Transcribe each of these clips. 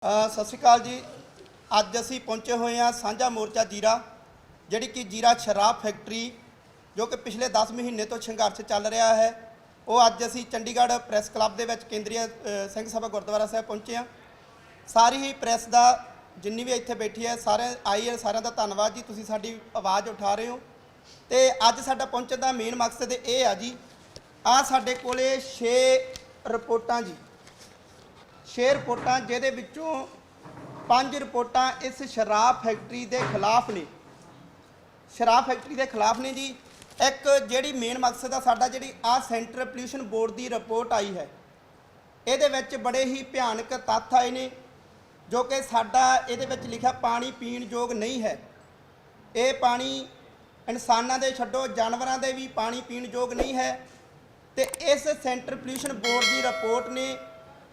सत श्री अकाल जी। अज असी पहुँचे हुए हैं साझा मोर्चा जीरा, जिहड़ी कि जीरा शराब फैक्ट्री जो कि पिछले 10 महीने तो संघर्ष चल रहा है, वो अज असी चंडीगढ़ प्रैस क्लब के केंद्रीय सिंह सभा गुरुद्वारा साहब पहुँचे हैं। सारी ही प्रैस का जिन्नी भी इत्थे बैठी है सारे आई है, सारिਆਂ का धन्यवाद जी, तुसीं साडी आवाज़ उठा रहे हो। तो अज साडा पहुँचण का मेन मकसद ये आ जी, आ साडे कोले 6 रिपोर्टां जी, 6 रिपोर्टां जिहदे विचों 5 रिपोर्टां इस शराब फैक्ट्री के खिलाफ ने, शराब फैक्ट्री के खिलाफ ने जी। एक जिहड़ी मेन मकसद आ साडा, जिहड़ी आ सेंट्रल पोल्यूशन बोर्ड की रिपोर्ट आई है, ये बड़े ही भयानक तत्थ आए ने, जो कि साडा ये लिखा पानी पीण योग नहीं है। ये पानी इंसानों के छड्डो जानवरों के भी पानी पीण योग नहीं है। तो इस सेंट्रल पोल्यूशन बोर्ड की रिपोर्ट ने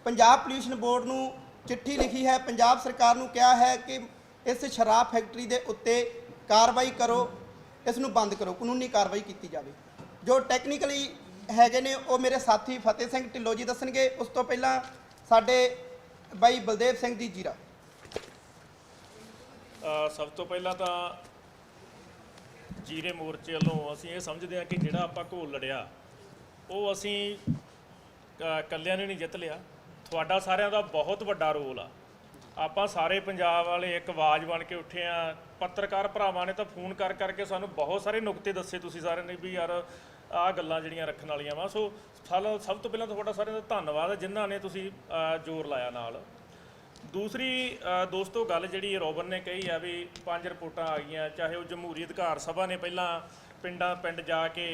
पंजाब पोल्यूशन बोर्ड नूं चिट्ठी लिखी है, पंजाब सरकार नूं कहा है कि इस शराब फैक्ट्री के उत्ते कार्रवाई करो, इसनूं बंद करो, कानूनी कार्रवाई की जाए। जो टैक्नीकली हैगे ने वो मेरे साथी फतेह सिंह ढिल्लों जी दसणगे। उस तो पहला साडे बाई बलदेव सिंह जी जीरा। सब तो पहला तो जीरे मोर्चे वालों असीं ये समझते हैं कि जिहड़ा आपां घोल लड़िया वो असीं कल्लिਆਂ ने नहीं जित लिया, तुहाडा सारिਆਂ ਦਾ बहुत ਵੱਡਾ रोल आ। ਆਪਾਂ ਸਾਰੇ ਪੰਜਾਬ वाले एक आवाज़ बन के उठे आ। पत्रकार भरावां ने तो फोन कर करके सानू बहुत सारे नुकते दसे तुसीं सारिਆਂ ने भी यार आह गल्लां ਜਿਹੜੀਆਂ ਰੱਖਣ वालियां वा। सो सब तो पहला तुहाडा सारिਆਂ ਦਾ धन्नवाद जिन्हां ने तुसीं जोर लाया नाल। दूसरी दोस्तों गल जिहड़ी रोबन ने कही है भी 5 रिपोर्टां आ गईयां, चाहे वो जमहूरी अधिकार सभा ने पहलां पिंड जाके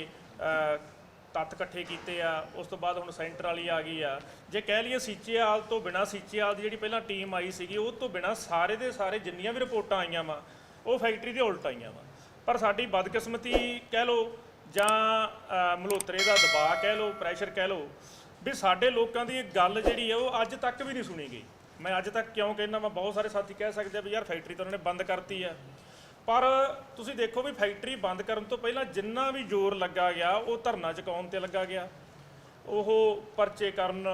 तत्त इकट्ठे किए आ, उस तो बाद हुण सेंटर वाली आ गई आ। जे कह लीए सीचेवाल तो बिना सीचेवाल की जिहड़ी पहलां टीम आई सीगी उस तो बिना सारे दे सारे जिन्नियां भी रिपोर्टां आईयां वा वो फैक्ट्री दे उल्ट आईयां वा। पर साडी बदकिस्मती कह लो जां मल्होत्रे का दबाਅ कह लो, प्रैशर कह लो, भी साडे लोकां दी गल जिहड़ी है वो अज तक भी नहीं सुनी गई। मैं अज तक क्यों कहना, मैं बहुत सारे साथी कह सकते हैं भी यार फैक्ट्री तो उन्होंने बंद करती है, पर तुसीं देखो भी फैक्ट्री बंद करन तो पहलां जिन्ना भी जोर लगा गया वो धरना चुकाउण ते लगा गया, वो परचे करन,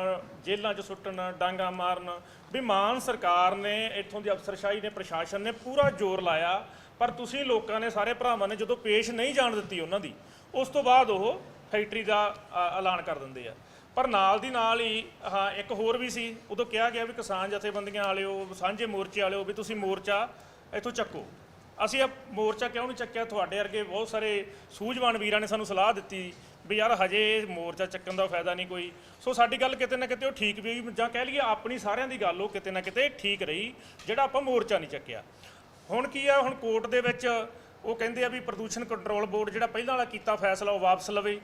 जेलों च सुट्टन, डांगा मारन। भी मान सरकार ने, इत्थों की अफसरशाही ने, प्रशासन ने पूरा जोर लाया, पर तुसीं लोकां ने सारे भरावां ने जो पेश नहीं जाण दित्ती उन्हां दी, उस तो बाद वो फैक्ट्री का ऐलान कर दिंदे आ। पर नाल दी नाल ही हाँ एक होर भी सी, उदों कहा गया भी किसान जथेबंदियां वालिओ, सांझे मोर्चे वालिओ भी तुसीं मोर्चा इत्थों चक्को। असीं मोर्चा क्यों नहीं चक्किया? तुहाडे वर्गे बहुत सारे सूझवान वीरां ने सानूं सलाह दित्ती भी यार हजे मोर्चा चक्कण का फायदा नहीं कोई। सो साडी गल किते ना किते ठीक भी होई, जां कह लईए अपनी सारिਆਂ दी गल किते ना किते ठीक रही, जिहड़ा आपां मोर्चा नहीं चक्किया। हुण की आ, हुण कोर्ट दे विच वो कहिंदे आ भी प्रदूषण कंट्रोल बोर्ड जिहड़ा पहिलां वाला कीता फैसला वो वापस लवे,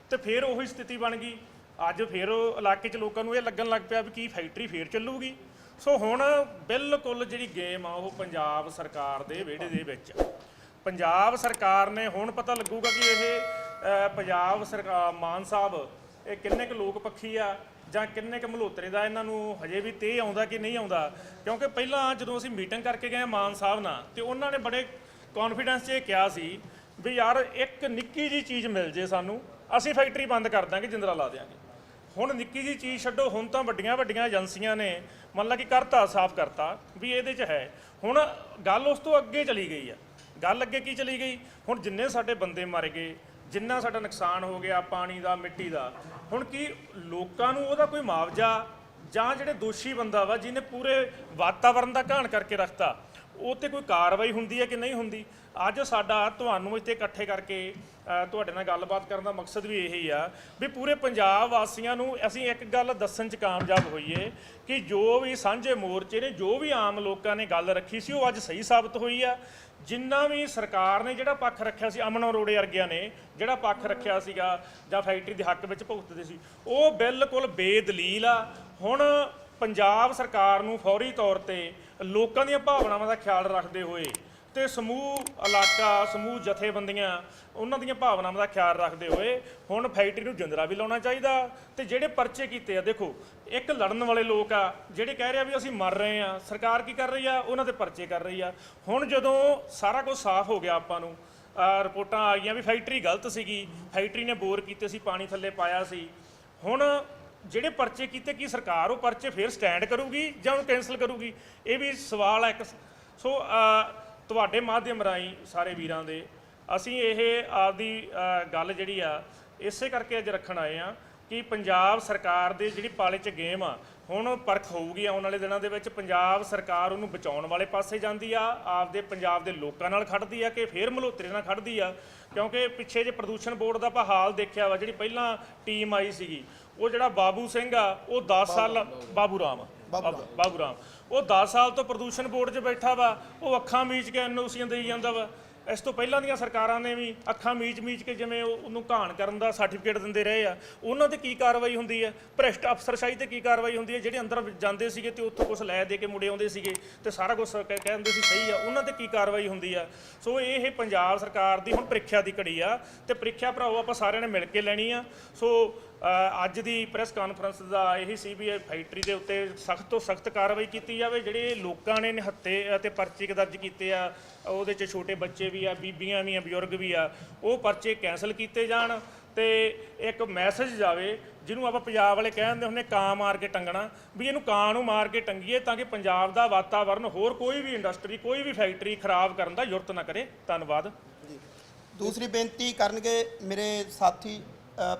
ते फिर उही स्थिति बन गई। अज फिर इलाके च लोकां नूं इह लगन लग पिया भी की फैक्ट्री फिर चलूगी। सो हुण बिल्कुल जिहड़ी गेम आ वो पंजाब सरकार दे विहड़े दे विच, पंजाब सरकार ने हुण पता लगूगा कि ये पंजाब सरकार मान साहब ये किन्ने क लोक पक्षी आ जां किन्ने क मल्होत्रे दा इन्हां नूं हजे भी ते आउंदा कि नहीं आउंदा। क्योंकि पहिलां जदों असीं मीटिंग करके गए मान साहब नाल ते उन्हां ने बड़े कॉन्फिडेंस च कहा सी भी यार एक निक्की जी चीज़ मिल जे सानूं असीं फैक्ट्री बंद कर दांगे, जिंदरा ला देंगे। हुण निक्की जी चीज़ छड्डो, हुण तां वड्डियां वड्डियां एजेंसियां ने मतलब कि करता साफ करता भी ये है। हुण गल उस तो अगे चली गई है। गल अगे की चली गई, हुण जिन्ने साडे बंदे मर गए, जिन्ना साडा नुकसान हो गया पानी का मिट्टी का, हुण की लोकां नूं उहदा कोई मुआवजा जां जिहड़े दोषी बंदा वा जिन्हें पूरे वातावरण का घाण करके रखता ਉਹ 'ਤੇ कोई कार्रवाई ਹੁੰਦੀ है कि नहीं ਹੁੰਦੀ। ਅੱਜ ਸਾਡਾ ਤੁਹਾਨੂੰ ਇੱਥੇ ਇਕੱਠੇ ਕਰਕੇ ਤੁਹਾਡੇ ਨਾਲ ਗੱਲਬਾਤ ਕਰਨ ਦਾ ਮਕਸਦ ਵੀ ਇਹੀ ਆ ਵੀ ਪੂਰੇ ਪੰਜਾਬ ਵਾਸੀਆਂ ਨੂੰ ਅਸੀਂ ਇੱਕ ਗੱਲ ਦੱਸਣ 'ਚ ਕਾਮਯਾਬ ਹੋਈਏ ਕਿ ਜੋ ਵੀ ਸਾਂਝੇ ਮੋਰਚੇ ਨੇ, ਜੋ ਵੀ ਆਮ ਲੋਕਾਂ ਨੇ ਗੱਲ ਰੱਖੀ ਸੀ ਉਹ ਅੱਜ ਸਹੀ ਸਾਬਤ ਹੋਈ ਆ। ਜਿੰਨਾ ਵੀ ਸਰਕਾਰ ਨੇ ਜਿਹੜਾ ਪੱਖ ਰੱਖਿਆ ਸੀ, ਅਮਨ ਅਰੋੜੇ ਵਰਗਿਆਂ ਨੇ ਜਿਹੜਾ ਪੱਖ ਰੱਖਿਆ ਸੀਗਾ ਜਾਂ ਫੈਕਟਰੀ ਦੇ ਹੱਕ ਵਿੱਚ ਭੁਗਤਦੇ ਸੀ, ਉਹ ਬਿਲਕੁਲ ਬੇਦਲੀਲ ਆ। ਹੁਣ पंजाब सरकार नूं फौरी तौर पर लोगों दी भावनावां का ख्याल रखते हुए तो समूह इलाका समूह जथेबंदियां उन्हां दी भावनावां का ख्याल रखते हुए हुण फैक्ट्री नूं जिंदरा भी लाउणा चाहीदा। तो जिहड़े परचे कीते आ, देखो एक लड़न वाले लोग आ जिहड़े कह रहे आ भी असीं मर रहे हैं, सरकार की कर रही आ, उन्हां दे परचे कर रही आ। हुण जदों सारा कुछ साफ हो गया, आपां नूं रिपोर्टां आ गईयां भी फैक्ट्री गलत सीगी, फैक्ट्री ने बोर कीते सी, पानी थल्ले पाया सी, हुण ਜਿਹੜੇ ਪਰਚੇ ਕੀਤੇ ਕੀ ਸਰਕਾਰ ਉਹ ਪਰਚੇ ਫੇਰ ਸਟੈਂਡ ਕਰੂਗੀ ਜਾਂ ਉਹਨੂੰ ਕੈਂਸਲ ਕਰੂਗੀ? ਇਹ ਵੀ ਸਵਾਲ ਹੈ ਇੱਕ। ਸੋ ਤੁਹਾਡੇ ਮਾਧਿਅਮ ਰਾਹੀਂ ਸਾਰੇ ਵੀਰਾਂ ਦੇ ਅਸੀਂ ਇਹ ਆਪਦੀ ਗੱਲ ਜਿਹੜੀ ਆ ਇਸੇ ਕਰਕੇ ਅੱਜ ਰੱਖਣ ਆਏ ਆ ਕਿ ਪੰਜਾਬ ਸਰਕਾਰ ਦੇ ਜਿਹੜੀ ਪਾਲੇ 'ਚ ਗੇਮ ਆ ਹੁਣ ਪਰਖ ਹੋਊਗੀ ਆਉਣ ਵਾਲੇ ਦਿਨਾਂ ਦੇ ਵਿੱਚ। ਪੰਜਾਬ ਸਰਕਾਰ ਉਹਨੂੰ ਬਚਾਉਣ ਵਾਲੇ ਪਾਸੇ ਜਾਂਦੀ ਆ, ਆਪਦੇ ਪੰਜਾਬ ਦੇ ਲੋਕਾਂ ਨਾਲ ਖੜਦੀ ਆ ਕਿ ਫੇਰ ਮਲਹੋਤਰੇ ਨਾਲ ਖੜਦੀ ਆ। ਕਿਉਂਕਿ ਪਿੱਛੇ ਜੇ ਪ੍ਰਦੂਸ਼ਣ ਬੋਰਡ ਦਾ ਆਪਾਂ ਹਾਲ ਦੇਖਿਆ ਵਾ, ਜਿਹੜੀ ਪਹਿਲਾਂ ਟੀਮ ਆਈ ਸੀਗੀ ਉਹ ਜਿਹੜਾ ਬਾਬੂ ਸਿੰਘ ਆ ਉਹ 10 ਸਾਲ ਬਾਬੂ ਰਾਮ ਉਹ 10 ਸਾਲ ਤੋਂ ਪ੍ਰਦੂਸ਼ਣ ਬੋਰਡ 'ਚ ਬੈਠਾ ਵਾ, ਉਹ ਅੱਖਾਂ ਮੀਚ ਕੇ ਐਨਓਸੀਆਂ ਦੇਈ ਜਾਂਦਾ ਵਾ। ਇਸ ਤੋਂ ਪਹਿਲਾਂ ਦੀਆਂ ਸਰਕਾਰਾਂ ਨੇ ਵੀ ਅੱਖਾਂ ਮੀਚ ਕੇ ਜਿਵੇਂ ਉਹਨੂੰ ਘਾਣ ਕਰਨ ਦਾ ਸਰਟੀਫਿਕੇਟ ਦਿੰਦੇ ਰਹੇ ਆ, ਉਹਨਾਂ ਤੇ ਕੀ ਕਾਰਵਾਈ ਹੁੰਦੀ ਹੈ? ਭ੍ਰਿਸ਼ਟ ਅਫਸਰਸ਼ਾਹੀ ਤੇ ਕੀ ਕਾਰਵਾਈ ਹੁੰਦੀ ਹੈ? ਜਿਹੜੇ ਅੰਦਰ ਜਾਂਦੇ ਸੀਗੇ ਤੇ ਉੱਥੋਂ ਕੁਝ ਲੈ ਦੇ ਕੇ ਮੁੜੇ ਆਉਂਦੇ ਸੀਗੇ ਤੇ ਸਾਰਾ ਕੁਝ ਕਹਿੰਦੇ ਸੀ ਸਹੀ ਆ, ਉਹਨਾਂ ਤੇ ਕੀ ਕਾਰਵਾਈ ਹੁੰਦੀ ਆ? ਸੋ ਇਹ ਪੰਜਾਬ ਸਰਕਾਰ ਦੀ ਹੁਣ ਪ੍ਰੀਖਿਆ ਦੀ ਘੜੀ ਆ ਤੇ ਪ੍ਰੀਖਿਆ ਭਰਾਓ ਆਪਾਂ ਸਾਰਿਆਂ ਨੇ ਮਿਲ ਕੇ ਲੈਣੀ ਆ। ਸੋ ਅੱਜ ਦੀ ਪ੍ਰੈਸ ਕਾਨਫਰੰਸ ਦਾ ਇਹੀ ਸੀ ਵੀ ਇਹ ਫੈਕਟਰੀ ਦੇ ਉੱਤੇ ਸਖਤ ਤੋਂ ਸਖਤ ਕਾਰਵਾਈ ਕੀਤੀ ਜਾਵੇ। ਜਿਹੜੇ ਲੋਕਾਂ ਨੇ ਨਿਹੱਥੇ ਅਤੇ ਪਰਚੇ ਦਰਜ ਕੀਤੇ ਆ, ਉਹਦੇ 'ਚ ਛੋਟੇ ਬੱਚੇ ਵੀ ਆ, ਬੀਬੀਆਂ ਵੀ ਆ, ਬਜ਼ੁਰਗ ਵੀ ਆ, ਉਹ ਪਰਚੇ ਕੈਂਸਲ ਕੀਤੇ ਜਾਣ ਤੇ ਇੱਕ ਮੈਸੇਜ ਜਾਵੇ ਜਿਹਨੂੰ ਆਪਾਂ ਪੰਜਾਬ ਵਾਲੇ ਕਹਿੰਦੇ ਹੁੰਦੇ ਕਾਂ ਮਾਰ ਕੇ ਟੰਗਣਾ, ਵੀ ਇਹਨੂੰ ਕਾਂ ਨੂੰ ਮਾਰ ਕੇ ਟੰਗੀਏ ਤਾਂ ਕਿ ਪੰਜਾਬ ਦਾ ਵਾਤਾਵਰਨ ਹੋਰ ਕੋਈ ਵੀ ਇੰਡਸਟਰੀ ਕੋਈ ਵੀ ਫੈਕਟਰੀ ਖਰਾਬ ਕਰਨ ਦਾ ਜ਼ਰੂਰਤ ਨਾ ਕਰੇ। ਧੰਨਵਾਦ ਜੀ। ਦੂਸਰੀ ਬੇਨਤੀ ਕਰਨਗੇ ਮੇਰੇ ਸਾਥੀ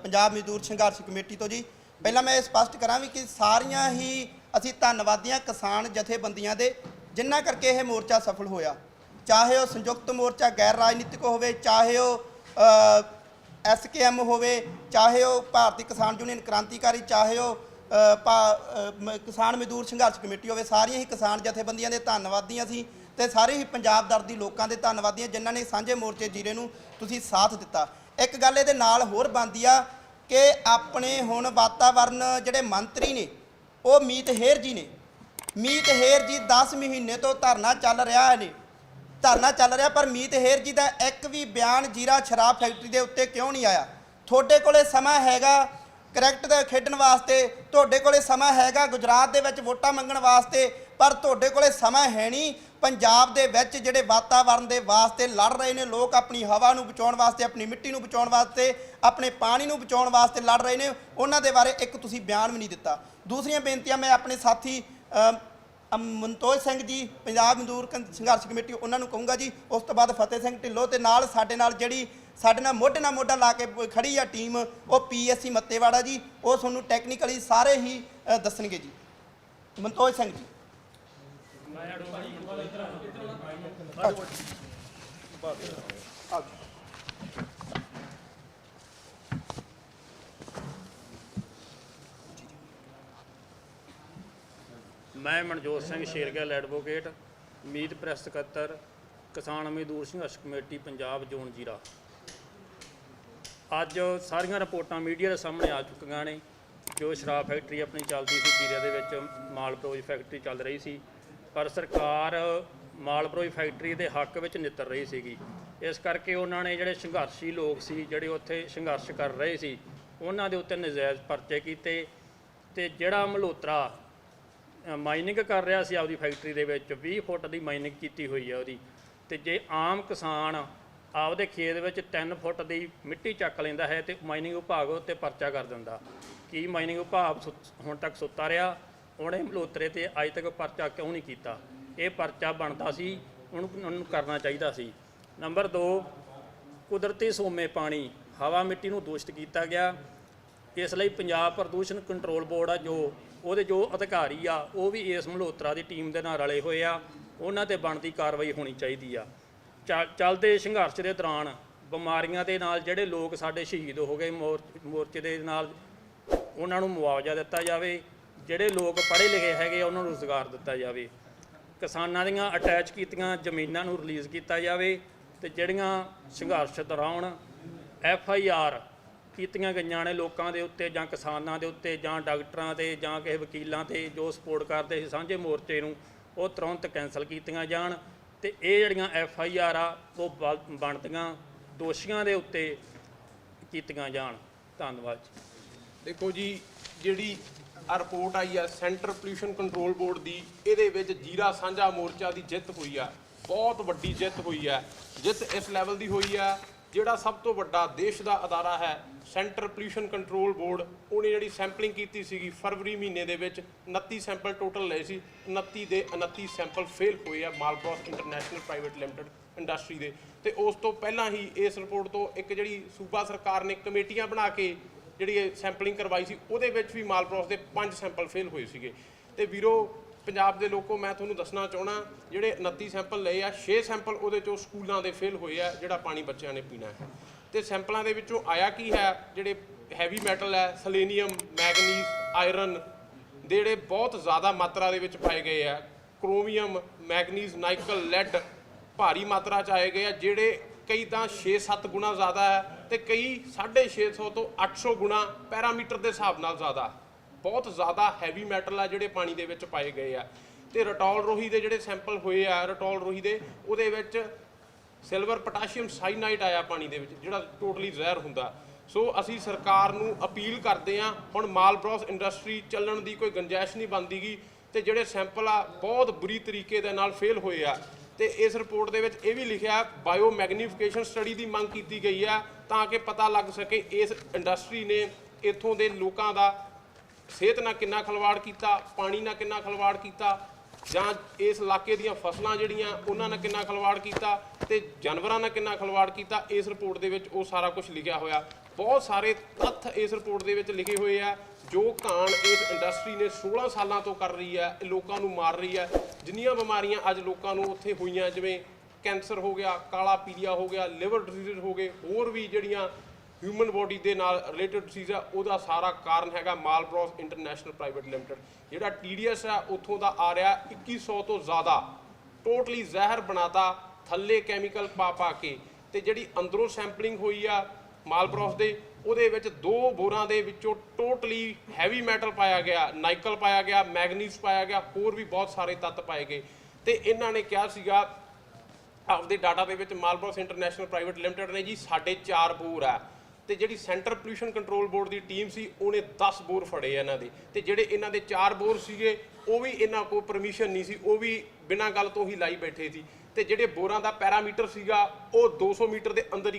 ਪੰਜਾਬ ਮਜ਼ਦੂਰ ਸੰਘਰਸ਼ ਕਮੇਟੀ ਤੋਂ ਜੀ। ਪਹਿਲਾਂ ਮੈਂ ਇਹ ਸਪਸ਼ਟ ਕਰਾਂ ਵੀ ਕਿ ਸਾਰੀਆਂ ਹੀ ਅਸੀਂ ਧੰਨਵਾਦੀਆਂ ਕਿਸਾਨ ਜਥੇਬੰਦੀਆਂ ਦੇ ਜਿਨ੍ਹਾਂ ਕਰਕੇ ਇਹ ਮੋਰਚਾ ਸਫਲ ਹੋਇਆ, ਚਾਹੇ ਉਹ ਸੰਯੁਕਤ ਮੋਰਚਾ ਗੈਰ ਰਾਜਨੀਤਿਕ ਹੋਵੇ, ਚਾਹੇ ਉਹ SKM ਹੋਵੇ, ਚਾਹੇ ਉਹ ਭਾਰਤੀ ਕਿਸਾਨ ਯੂਨੀਅਨ ਕ੍ਰਾਂਤੀਕਾਰੀ, ਚਾਹੇ ਉਹ ਕਿਸਾਨ ਮਜ਼ਦੂਰ ਸੰਘਰਸ਼ ਕਮੇਟੀ ਹੋਵੇ। ਸਾਰੀਆਂ ਹੀ ਕਿਸਾਨ ਜਥੇਬੰਦੀਆਂ ਦੇ ਧੰਨਵਾਦੀਆਂ ਸੀ ਤੇ ਸਾਰੇ ਹੀ ਪੰਜਾਬ ਦਰਦੀ ਲੋਕਾਂ ਦੇ ਧੰਨਵਾਦੀਆਂ ਜਿਨ੍ਹਾਂ ਨੇ ਸਾਂਝੇ ਮੋਰਚੇ ਜੀਰੇ ਨੂੰ ਤੁਸੀਂ ਸਾਥ ਦਿੱਤਾ। ਇੱਕ ਗੱਲ ਇਹਦੇ ਨਾਲ ਹੋਰ ਬਣਦੀ ਆ ਕਿ ਆਪਣੇ ਹੁਣ ਵਾਤਾਵਰਨ ਜਿਹੜੇ ਮੰਤਰੀ ਨੇ ਉਹ ਮੀਤ ਹੇਰ ਜੀ ਨੇ। ਮੀਤ ਹੇਰ ਜੀ 10 ਮਹੀਨੇ ਤੋਂ ਧਰਨਾ ਚੱਲ ਰਿਹਾ ਪਰ ਮੀਤ ਹੇਰ ਜੀ ਦਾ ਇੱਕ ਵੀ ਬਿਆਨ ਜੀਰਾ ਸ਼ਰਾਬ ਫੈਕਟਰੀ ਦੇ ਉੱਤੇ ਕਿਉਂ ਨਹੀਂ ਆਇਆ? ਤੁਹਾਡੇ ਕੋਲੇ ਸਮਾਂ ਹੈਗਾ ਕ੍ਰਿਕਟ ਦੇ ਖੇਡਣ ਵਾਸਤੇ, ਤੁਹਾਡੇ ਕੋਲੇ ਸਮਾਂ ਹੈਗਾ ਗੁਜਰਾਤ ਦੇ ਵਿੱਚ ਵੋਟਾਂ ਮੰਗਣ ਵਾਸਤੇ, ਪਰ ਤੁਹਾਡੇ ਕੋਲੇ ਸਮਾਂ ਹੈ ਨਹੀਂ ਪੰਜਾਬ ਦੇ ਵਿੱਚ ਜਿਹੜੇ ਵਾਤਾਵਰਨ ਦੇ ਵਾਸਤੇ ਲੜ ਰਹੇ ਨੇ ਲੋਕ, ਆਪਣੀ ਹਵਾ ਨੂੰ ਬਚਾਉਣ ਵਾਸਤੇ, ਆਪਣੀ ਮਿੱਟੀ ਨੂੰ ਬਚਾਉਣ ਵਾਸਤੇ, ਆਪਣੇ ਪਾਣੀ ਨੂੰ ਬਚਾਉਣ ਵਾਸਤੇ ਲੜ ਰਹੇ ਨੇ, ਉਹਨਾਂ ਦੇ ਬਾਰੇ ਇੱਕ ਤੁਸੀਂ ਬਿਆਨ ਵੀ ਨਹੀਂ ਦਿੱਤਾ। ਦੂਸਰੀਆਂ ਬੇਨਤੀਆਂ ਮੈਂ ਆਪਣੇ ਸਾਥੀ ਮਨਤੋਜ ਸਿੰਘ ਜੀ ਪੰਜਾਬ ਮਜ਼ਦੂਰ ਸੰਘਰਸ਼ ਕਮੇਟੀ ਉਹਨਾਂ ਨੂੰ ਕਹੂੰਗਾ ਜੀ, ਉਸ ਤੋਂ ਬਾਅਦ ਫਤਿਹ ਸਿੰਘ ਢਿੱਲੋਂ ਤੇ ਨਾਲ ਸਾਡੇ ਨਾਲ ਜਿਹੜੀ ਸਾਡੇ ਨਾਲ ਮੋਢਾ ਲਾ ਕੇ ਖੜੀ ਆ ਟੀਮ ਉਹ PSC ਮੱਤੇਵਾੜਾ ਜੀ, ਉਹ ਤੁਹਾਨੂੰ ਟੈਕਨੀਕਲੀ ਸਾਰੇ ਹੀ ਦੱਸਣਗੇ ਜੀ। ਮਨਤੋਜ ਸਿੰਘ ਜੀ। ਮੈਂ ਮਨਜੋਤ ਸਿੰਘ ਸ਼ੇਰਗਿੱਲ ਐਡਵੋਕੇਟ, ਮੀਤ ਪ੍ਰੈਸ ਸਕੱਤਰ, ਕਿਸਾਨ ਮਜ਼ਦੂਰ ਸੰਘਰਸ਼ ਕਮੇਟੀ ਪੰਜਾਬ ਜ਼ੋਨ ਜੀਰਾ। ਅੱਜ ਸਾਰੀਆਂ ਰਿਪੋਰਟਾਂ ਮੀਡੀਆ ਦੇ ਸਾਹਮਣੇ ਆ ਚੁੱਕੀਆਂ ਨੇ। ਜੋ ਸ਼ਰਾਬ ਫੈਕਟਰੀ ਆਪਣੀ ਚੱਲਦੀ ਸੀ ਜੀਰੇ ਦੇ ਵਿੱਚ, ਮਾਲਪਰੋਜ ਫੈਕਟਰੀ ਚੱਲ ਰਹੀ ਸੀ, ਪਰ ਸਰਕਾਰ ਮਾਲਪਰੋਜ ਫੈਕਟਰੀ ਦੇ ਹੱਕ ਵਿੱਚ ਨਿੱਤਰ ਰਹੀ ਸੀਗੀ। ਇਸ ਕਰਕੇ ਉਹਨਾਂ ਨੇ ਜਿਹੜੇ ਸੰਘਰਸ਼ੀ ਲੋਕ ਸੀ ਜਿਹੜੇ ਉੱਥੇ ਸੰਘਰਸ਼ ਕਰ ਰਹੇ ਸੀ ਉਹਨਾਂ ਦੇ ਉੱਤੇ ਨਜਾਇਜ਼ ਪਰਚੇ ਕੀਤੇ ਤੇ ਜਿਹੜਾ ਮਲਹੋਤਰਾ ਮਾਈਨਿੰਗ ਕਰ ਰਿਹਾ ਸੀ ਆਪਦੀ ਫੈਕਟਰੀ ਦੇ ਵਿੱਚ 20 ਫੁੱਟ ਦੀ ਮਾਈਨਿੰਗ ਕੀਤੀ ਹੋਈ ਹੈ ਉਹਦੀ, ਤੇ ਜੇ ਆਮ ਕਿਸਾਨ ਆਪਦੇ ਖੇਤ ਵਿੱਚ 3 ਫੁੱਟ ਦੀ ਮਿੱਟੀ ਚੱਕ ਲੈਂਦਾ ਹੈ ਤੇ ਮਾਈਨਿੰਗ ਵਿਭਾਗ ਉੱਤੇ ਪਰਚਾ ਕਰ ਦਿੰਦਾ। ਕੀ ਮਾਈਨਿੰਗ ਵਿਭਾਗ ਹੁਣ ਤੱਕ ਸੁੱਤਾ ਰਿਹਾ? ਉਹਨੇ ਮਲਹੋਤਰੇ ਤੇ ਅੱਜ ਤੱਕ ਪਰਚਾ ਕਿਉਂ ਨਹੀਂ ਕੀਤਾ? ਇਹ ਪਰਚਾ ਬਣਦਾ ਸੀ, ਉਹਨੂੰ ਕਰਨਾ ਚਾਹੀਦਾ ਸੀ। ਨੰਬਰ 2, ਕੁਦਰਤੀ ਸੋਮੇ ਪਾਣੀ ਹਵਾ ਮਿੱਟੀ ਨੂੰ ਦੂਸ਼ਿਤ ਕੀਤਾ ਗਿਆ। ਇਸ ਲਈ ਪੰਜਾਬ ਪ੍ਰਦੂਸ਼ਣ ਕੰਟਰੋਲ ਬੋਰਡ ਆ ਉਹਦੇ ਜੋ ਅਧਿਕਾਰੀ ਆ ਉਹ ਵੀ ਇਸ ਮਲਹੋਤਰਾ ਦੀ ਟੀਮ ਦੇ ਨਾਲ ਰਲੇ ਹੋਏ ਆ, ਉਹਨਾਂ ਤੇ ਬਣਦੀ ਕਾਰਵਾਈ ਹੋਣੀ ਚਾਹੀਦੀ ਆ। ਚੱਲਦੇ ਸੰਘਰਸ਼ ਦੇ ਦੌਰਾਨ ਬਿਮਾਰੀਆਂ ਦੇ ਨਾਲ ਜਿਹੜੇ ਲੋਕ ਸਾਡੇ ਸ਼ਹੀਦ ਹੋ ਗਏ ਮੋਰਚੇ ਦੇ ਨਾਲ, ਉਹਨਾਂ ਨੂੰ ਮੁਆਵਜ਼ਾ ਦਿੱਤਾ ਜਾਵੇ। ਜਿਹੜੇ ਲੋਕ ਪੜ੍ਹੇ ਲਿਖੇ ਹੈਗੇ ਉਹਨਾਂ ਨੂੰ ਰੁਜ਼ਗਾਰ ਦਿੱਤਾ ਜਾਵੇ। ਕਿਸਾਨਾਂ ਦੀਆਂ ਅਟੈਚ ਕੀਤੀਆਂ ਜ਼ਮੀਨਾਂ ਨੂੰ ਰਿਲੀਜ਼ ਕੀਤਾ ਜਾਵੇ ਤੇ ਜਿਹੜੀਆਂ ਸੰਘਰਸ਼ ਦੌਰਾਨ FIR ਕੀਤੀਆਂ ਗਈਆਂ ਨੇ ਲੋਕਾਂ ਦੇ ਉੱਤੇ ਜਾਂ ਕਿਸਾਨਾਂ ਦੇ ਉੱਤੇ ਜਾਂ ਡਾਕਟਰਾਂ 'ਤੇ ਜਾਂ ਕਿਸੇ ਵਕੀਲਾਂ 'ਤੇ ਜੋ ਸਪੋਰਟ ਕਰਦੇ ਸੀ ਸਾਂਝੇ ਮੋਰਚੇ ਨੂੰ, ਉਹ ਤੁਰੰਤ ਕੈਂਸਲ ਕੀਤੀਆਂ ਜਾਣ ਤੇ ਇਹ ਜਿਹੜੀਆਂ FIR ਆ ਉਹ ਬਣਦੀਆਂ ਦੋਸ਼ੀਆਂ ਦੇ ਉੱਤੇ ਕੀਤੀਆਂ ਜਾਣ। ਧੰਨਵਾਦ ਜੀ। ਦੇਖੋ ਜੀ, ਜਿਹੜੀ ਰਿਪੋਰਟ ਆਈ ਆ ਸੈਂਟਰ ਪੋਲਿਊਸ਼ਨ ਕੰਟਰੋਲ ਬੋਰਡ ਦੀ, ਇਹਦੇ ਵਿੱਚ ਜੀਰਾ ਸਾਂਝਾ ਮੋਰਚਾ ਦੀ ਜਿੱਤ ਹੋਈ ਆ, ਬਹੁਤ ਵੱਡੀ ਜਿੱਤ ਹੋਈ ਆ। ਜਿੱਤ ਇਸ ਲੈਵਲ ਦੀ ਹੋਈ ਆ ਜਿਹੜਾ ਸਭ ਤੋਂ ਵੱਡਾ ਦੇਸ਼ ਦਾ ਅਦਾਰਾ ਹੈ ਸੈਂਟਰ ਪੋਲਿਊਸ਼ਨ ਕੰਟਰੋਲ ਬੋਰਡ, ਉਹਨੇ ਜਿਹੜੀ ਸੈਂਪਲਿੰਗ ਕੀਤੀ ਸੀਗੀ ਫਰਵਰੀ ਮਹੀਨੇ ਦੇ ਵਿੱਚ 29 ਸੈਂਪਲ ਟੋਟਲ ਲਏ ਸੀ, 29 ਦੇ 29 ਸੈਂਪਲ ਫੇਲ ਹੋਏ ਆ ਮਾਲਬਰੋਸ ਇੰਟਰਨੈਸ਼ਨਲ ਪ੍ਰਾਈਵੇਟ ਲਿਮਟਿਡ ਇੰਡਸਟਰੀ ਦੇ। ਤੇ ਉਸ ਤੋਂ ਪਹਿਲਾਂ ਹੀ ਇਸ ਰਿਪੋਰਟ ਤੋਂ ਇੱਕ ਜਿਹੜੀ ਸੂਬਾ ਸਰਕਾਰ ਨੇ ਕਮੇਟੀਆਂ ਬਣਾ ਕੇ ਜਿਹੜੀ ਇਹ ਸੈਂਪਲਿੰਗ ਕਰਵਾਈ ਸੀ, ਉਹਦੇ ਵਿੱਚ ਵੀ ਮਾਲਬਰੋਸ ਦੇ 5 ਸੈਂਪਲ ਫੇਲ ਹੋਏ ਸੀਗੇ। ਤੇ ਵੀਰੋ ਪੰਜਾਬ ਦੇ ਲੋਕੋ, ਮੈਂ ਤੁਹਾਨੂੰ ਦੱਸਣਾ ਚਾਹਣਾ ਜਿਹੜੇ 29 ਸੈਂਪਲ ਲਏ ਆ, 6 ਸੈਂਪਲ ਉਹਦੇ ਚੋਂ ਸਕੂਲਾਂ ਦੇ ਫੇਲ ਹੋਏ ਆ, ਜਿਹੜਾ ਪਾਣੀ ਬੱਚਿਆਂ ਨੇ ਪੀਣਾ ਹੈ। ਤੇ ਸੈਂਪਲਾਂ ਦੇ ਵਿੱਚੋਂ ਆਇਆ ਕੀ ਹੈ, ਜਿਹੜੇ ਹੈਵੀ ਮੈਟਲ ਹੈ ਸਲੇਨੀਅਮ, ਮੈਗਨੀਜ਼, ਆਇਰਨ ਦੇ ਜਿਹੜੇ ਬਹੁਤ ਜ਼ਿਆਦਾ ਮਾਤਰਾ ਦੇ ਵਿੱਚ ਪਾਏ ਗਏ ਆ, ਕ੍ਰੋਮੀਅਮ, ਮੈਗਨੀਜ਼, ਨਾਈਕਲ, ਲੈਡ ਭਾਰੀ ਮਾਤਰਾ 'ਚ ਆਏ ਗਏ ਆ, ਜਿਹੜੇ ਕਈ ਤਾਂ 6-7 ਗੁਣਾ ਜ਼ਿਆਦਾ ਹੈ ਤੇ ਕਈ 650 ਤੋਂ 800 ਗੁਣਾ ਪੈਰਾਮੀਟਰ ਦੇ ਹਿਸਾਬ ਨਾਲ ਜ਼ਿਆਦਾ। ਬਹੁਤ ਜ਼ਿਆਦਾ ਹੈਵੀ ਮੈਟਲ ਆ ਜਿਹੜੇ ਪਾਣੀ ਦੇ ਵਿੱਚ ਪਾਏ ਗਏ ਆ। ਤੇ ਰਟੌਲ ਰੋਹੀ ਦੇ ਜਿਹੜੇ ਸੈਂਪਲ ਹੋਏ ਆ, ਰਟੌਲ ਰੋਹੀ ਦੇ, ਉਹਦੇ ਵਿੱਚ ਸਿਲਵਰ ਪੋਟਾਸ਼ੀਅਮ ਸਾਈਨਾਈਡ ਆਇਆ ਪਾਣੀ ਦੇ ਵਿੱਚ, ਜਿਹੜਾ ਟੋਟਲੀ ਜ਼ਹਿਰ ਹੁੰਦਾ। ਸੋ ਅਸੀਂ ਸਰਕਾਰ ਨੂੰ ਅਪੀਲ ਕਰਦੇ ਹਾਂ, ਹੁਣ ਮਾਲਬਰੋਸ ਇੰਡਸਟਰੀ ਚੱਲਣ ਦੀ ਕੋਈ ਗੁੰਜਾਇਸ਼ ਨਹੀਂ ਬਣਦੀਗੀ ਤੇ ਜਿਹੜੇ ਸੈਂਪਲ ਆ ਬਹੁਤ ਬੁਰੀ ਤਰੀਕੇ ਦੇ ਨਾਲ ਫੇਲ ਹੋਏ ਆ। ਤੇ ਇਸ ਰਿਪੋਰਟ ਦੇ ਵਿੱਚ ਇਹ ਵੀ ਲਿਖਿਆ ਬਾਇਓ ਮੈਗਨੀਫਿਕੇਸ਼ਨ ਸਟੱਡੀ ਦੀ ਮੰਗ ਕੀਤੀ ਗਈ ਆ, ਤਾਂ ਕਿ ਪਤਾ ਲੱਗ ਸਕੇ ਇਸ ਇੰਡਸਟਰੀ ਨੇ ਇੱਥੋਂ ਦੇ ਲੋਕਾਂ ਦਾ ਸਿਹਤ ਨਾਲ ਕਿੰਨਾ ਖਿਲਵਾੜ ਕੀਤਾ, ਪਾਣੀ ਨਾਲ ਕਿੰਨਾ ਖਿਲਵਾੜ ਕੀਤਾ, ਜਾਂ ਇਸ ਇਲਾਕੇ ਦੀਆਂ ਫਸਲਾਂ ਜਿਹੜੀਆਂ ਉਹਨਾਂ ਨਾਲ ਕਿੰਨਾ ਖਿਲਵਾੜ ਕੀਤਾ ਤੇ ਜਾਨਵਰਾਂ ਨਾਲ ਕਿੰਨਾ ਖਿਲਵਾੜ ਕੀਤਾ। ਇਸ ਰਿਪੋਰਟ ਦੇ ਵਿੱਚ ਉਹ ਸਾਰਾ ਕੁਝ ਲਿਖਿਆ ਹੋਇਆ। ਬਹੁਤ ਸਾਰੇ ਤੱਥ ਇਸ ਰਿਪੋਰਟ ਦੇ ਵਿੱਚ ਲਿਖੇ ਹੋਏ ਆ। ਜੋ ਘਾਣ ਇਸ ਇੰਡਸਟਰੀ ਨੇ 16 ਸਾਲਾਂ ਤੋਂ ਕਰ ਰਹੀ ਹੈ, ਇਹ ਲੋਕਾਂ ਨੂੰ ਮਾਰ ਰਹੀ ਹੈ। ਜਿੰਨੀਆਂ ਬਿਮਾਰੀਆਂ ਅੱਜ ਲੋਕਾਂ ਨੂੰ ਉੱਥੇ ਹੋਈਆਂ, ਜਿਵੇਂ ਕੈਂਸਰ ਹੋ ਗਿਆ, ਕਾਲਾ ਪੀਲੀਆ ਹੋ ਗਿਆ, ਲਿਵਰ ਡਿਜ਼ੀਜ਼ ਹੋ ਗਏ, ਹੋਰ ਵੀ ਜਿਹੜੀਆਂ ਹਿਊਮਨ ਬੋਡੀ ਦੇ ਨਾਲ ਰਿਲੇਟਡ ਡਿਜ਼ੀਜ਼ ਆ, ਉਹਦਾ ਸਾਰਾ ਕਾਰਨ ਹੈਗਾ ਮਾਲਬਰੋਸ ਇੰਟਰਨੈਸ਼ਨਲ ਪ੍ਰਾਈਵੇਟ ਲਿਮਟਿਡ। ਜਿਹੜਾ TDS ਆ ਉੱਥੋਂ ਦਾ ਆ ਰਿਹਾ 2100 ਤੋਂ ਜ਼ਿਆਦਾ, ਟੋਟਲੀ ਜ਼ਹਿਰ ਬਣਾਤਾ ਥੱਲੇ ਕੈਮੀਕਲ ਪਾ ਕੇ। ਤੇ ਜਿਹੜੀ ਅੰਦਰੋਂ ਸੈਂਪਲਿੰਗ ਹੋਈ ਆ ਮਾਲਬਰੋਸ ਦੇ, ਉਹਦੇ ਵਿੱਚ 2 ਬੋਰਾਂ ਦੇ ਵਿੱਚੋਂ ਟੋਟਲੀ ਹੈਵੀ ਮੈਟਲ ਪਾਇਆ ਗਿਆ, ਨਾਈਕਲ ਪਾਇਆ ਗਿਆ, ਮੈਗਨੀਜ਼ ਪਾਇਆ ਗਿਆ, ਹੋਰ ਵੀ ਬਹੁਤ ਸਾਰੇ ਤੱਤ ਪਾਏ ਗਏ। ਤੇ ਇਹਨਾਂ ਨੇ ਕਿਹਾ ਸੀਗਾ ਆਪਦੇ ਡਾਟਾ ਦੇ ਵਿੱਚ, ਮਾਲਬਰੋਸ ਇੰਟਰਨੈਸ਼ਨਲ ਪ੍ਰਾਈਵੇਟ ਲਿਮਟਿਡ ਨੇ ਜੀ ਸਾਡੇ 4 ਬੋਰ ਆ, ਤੇ ਜਿਹੜੀ ਸੈਂਟਰ ਪੋਲਿਊਸ਼ਨ ਕੰਟਰੋਲ ਬੋਰਡ ਦੀ ਟੀਮ ਸੀ ਉਹਨੇ 10 ਬੋਰ ਫੜੇ ਇਹਨਾਂ ਦੇ। ਤੇ ਜਿਹੜੇ ਇਹਨਾਂ ਦੇ 4 ਬੋਰ ਸੀਗੇ ਉਹ ਵੀ ਇਹਨਾਂ ਕੋਲ ਪਰਮਿਸ਼ਨ ਨਹੀਂ ਸੀ, ਉਹ ਵੀ ਬਿਨਾਂ ਗੱਲ ਤੋਂ ਹੀ ਲਾਈ ਬੈਠੇ ਸੀ। ਤੇ ਜਿਹੜੇ ਬੋਰਾਂ ਦਾ ਪੈਰਾਮੀਟਰ ਸੀਗਾ ਉਹ 200 ਮੀਟਰ ਦੇ ਅੰਦਰ ਹੀ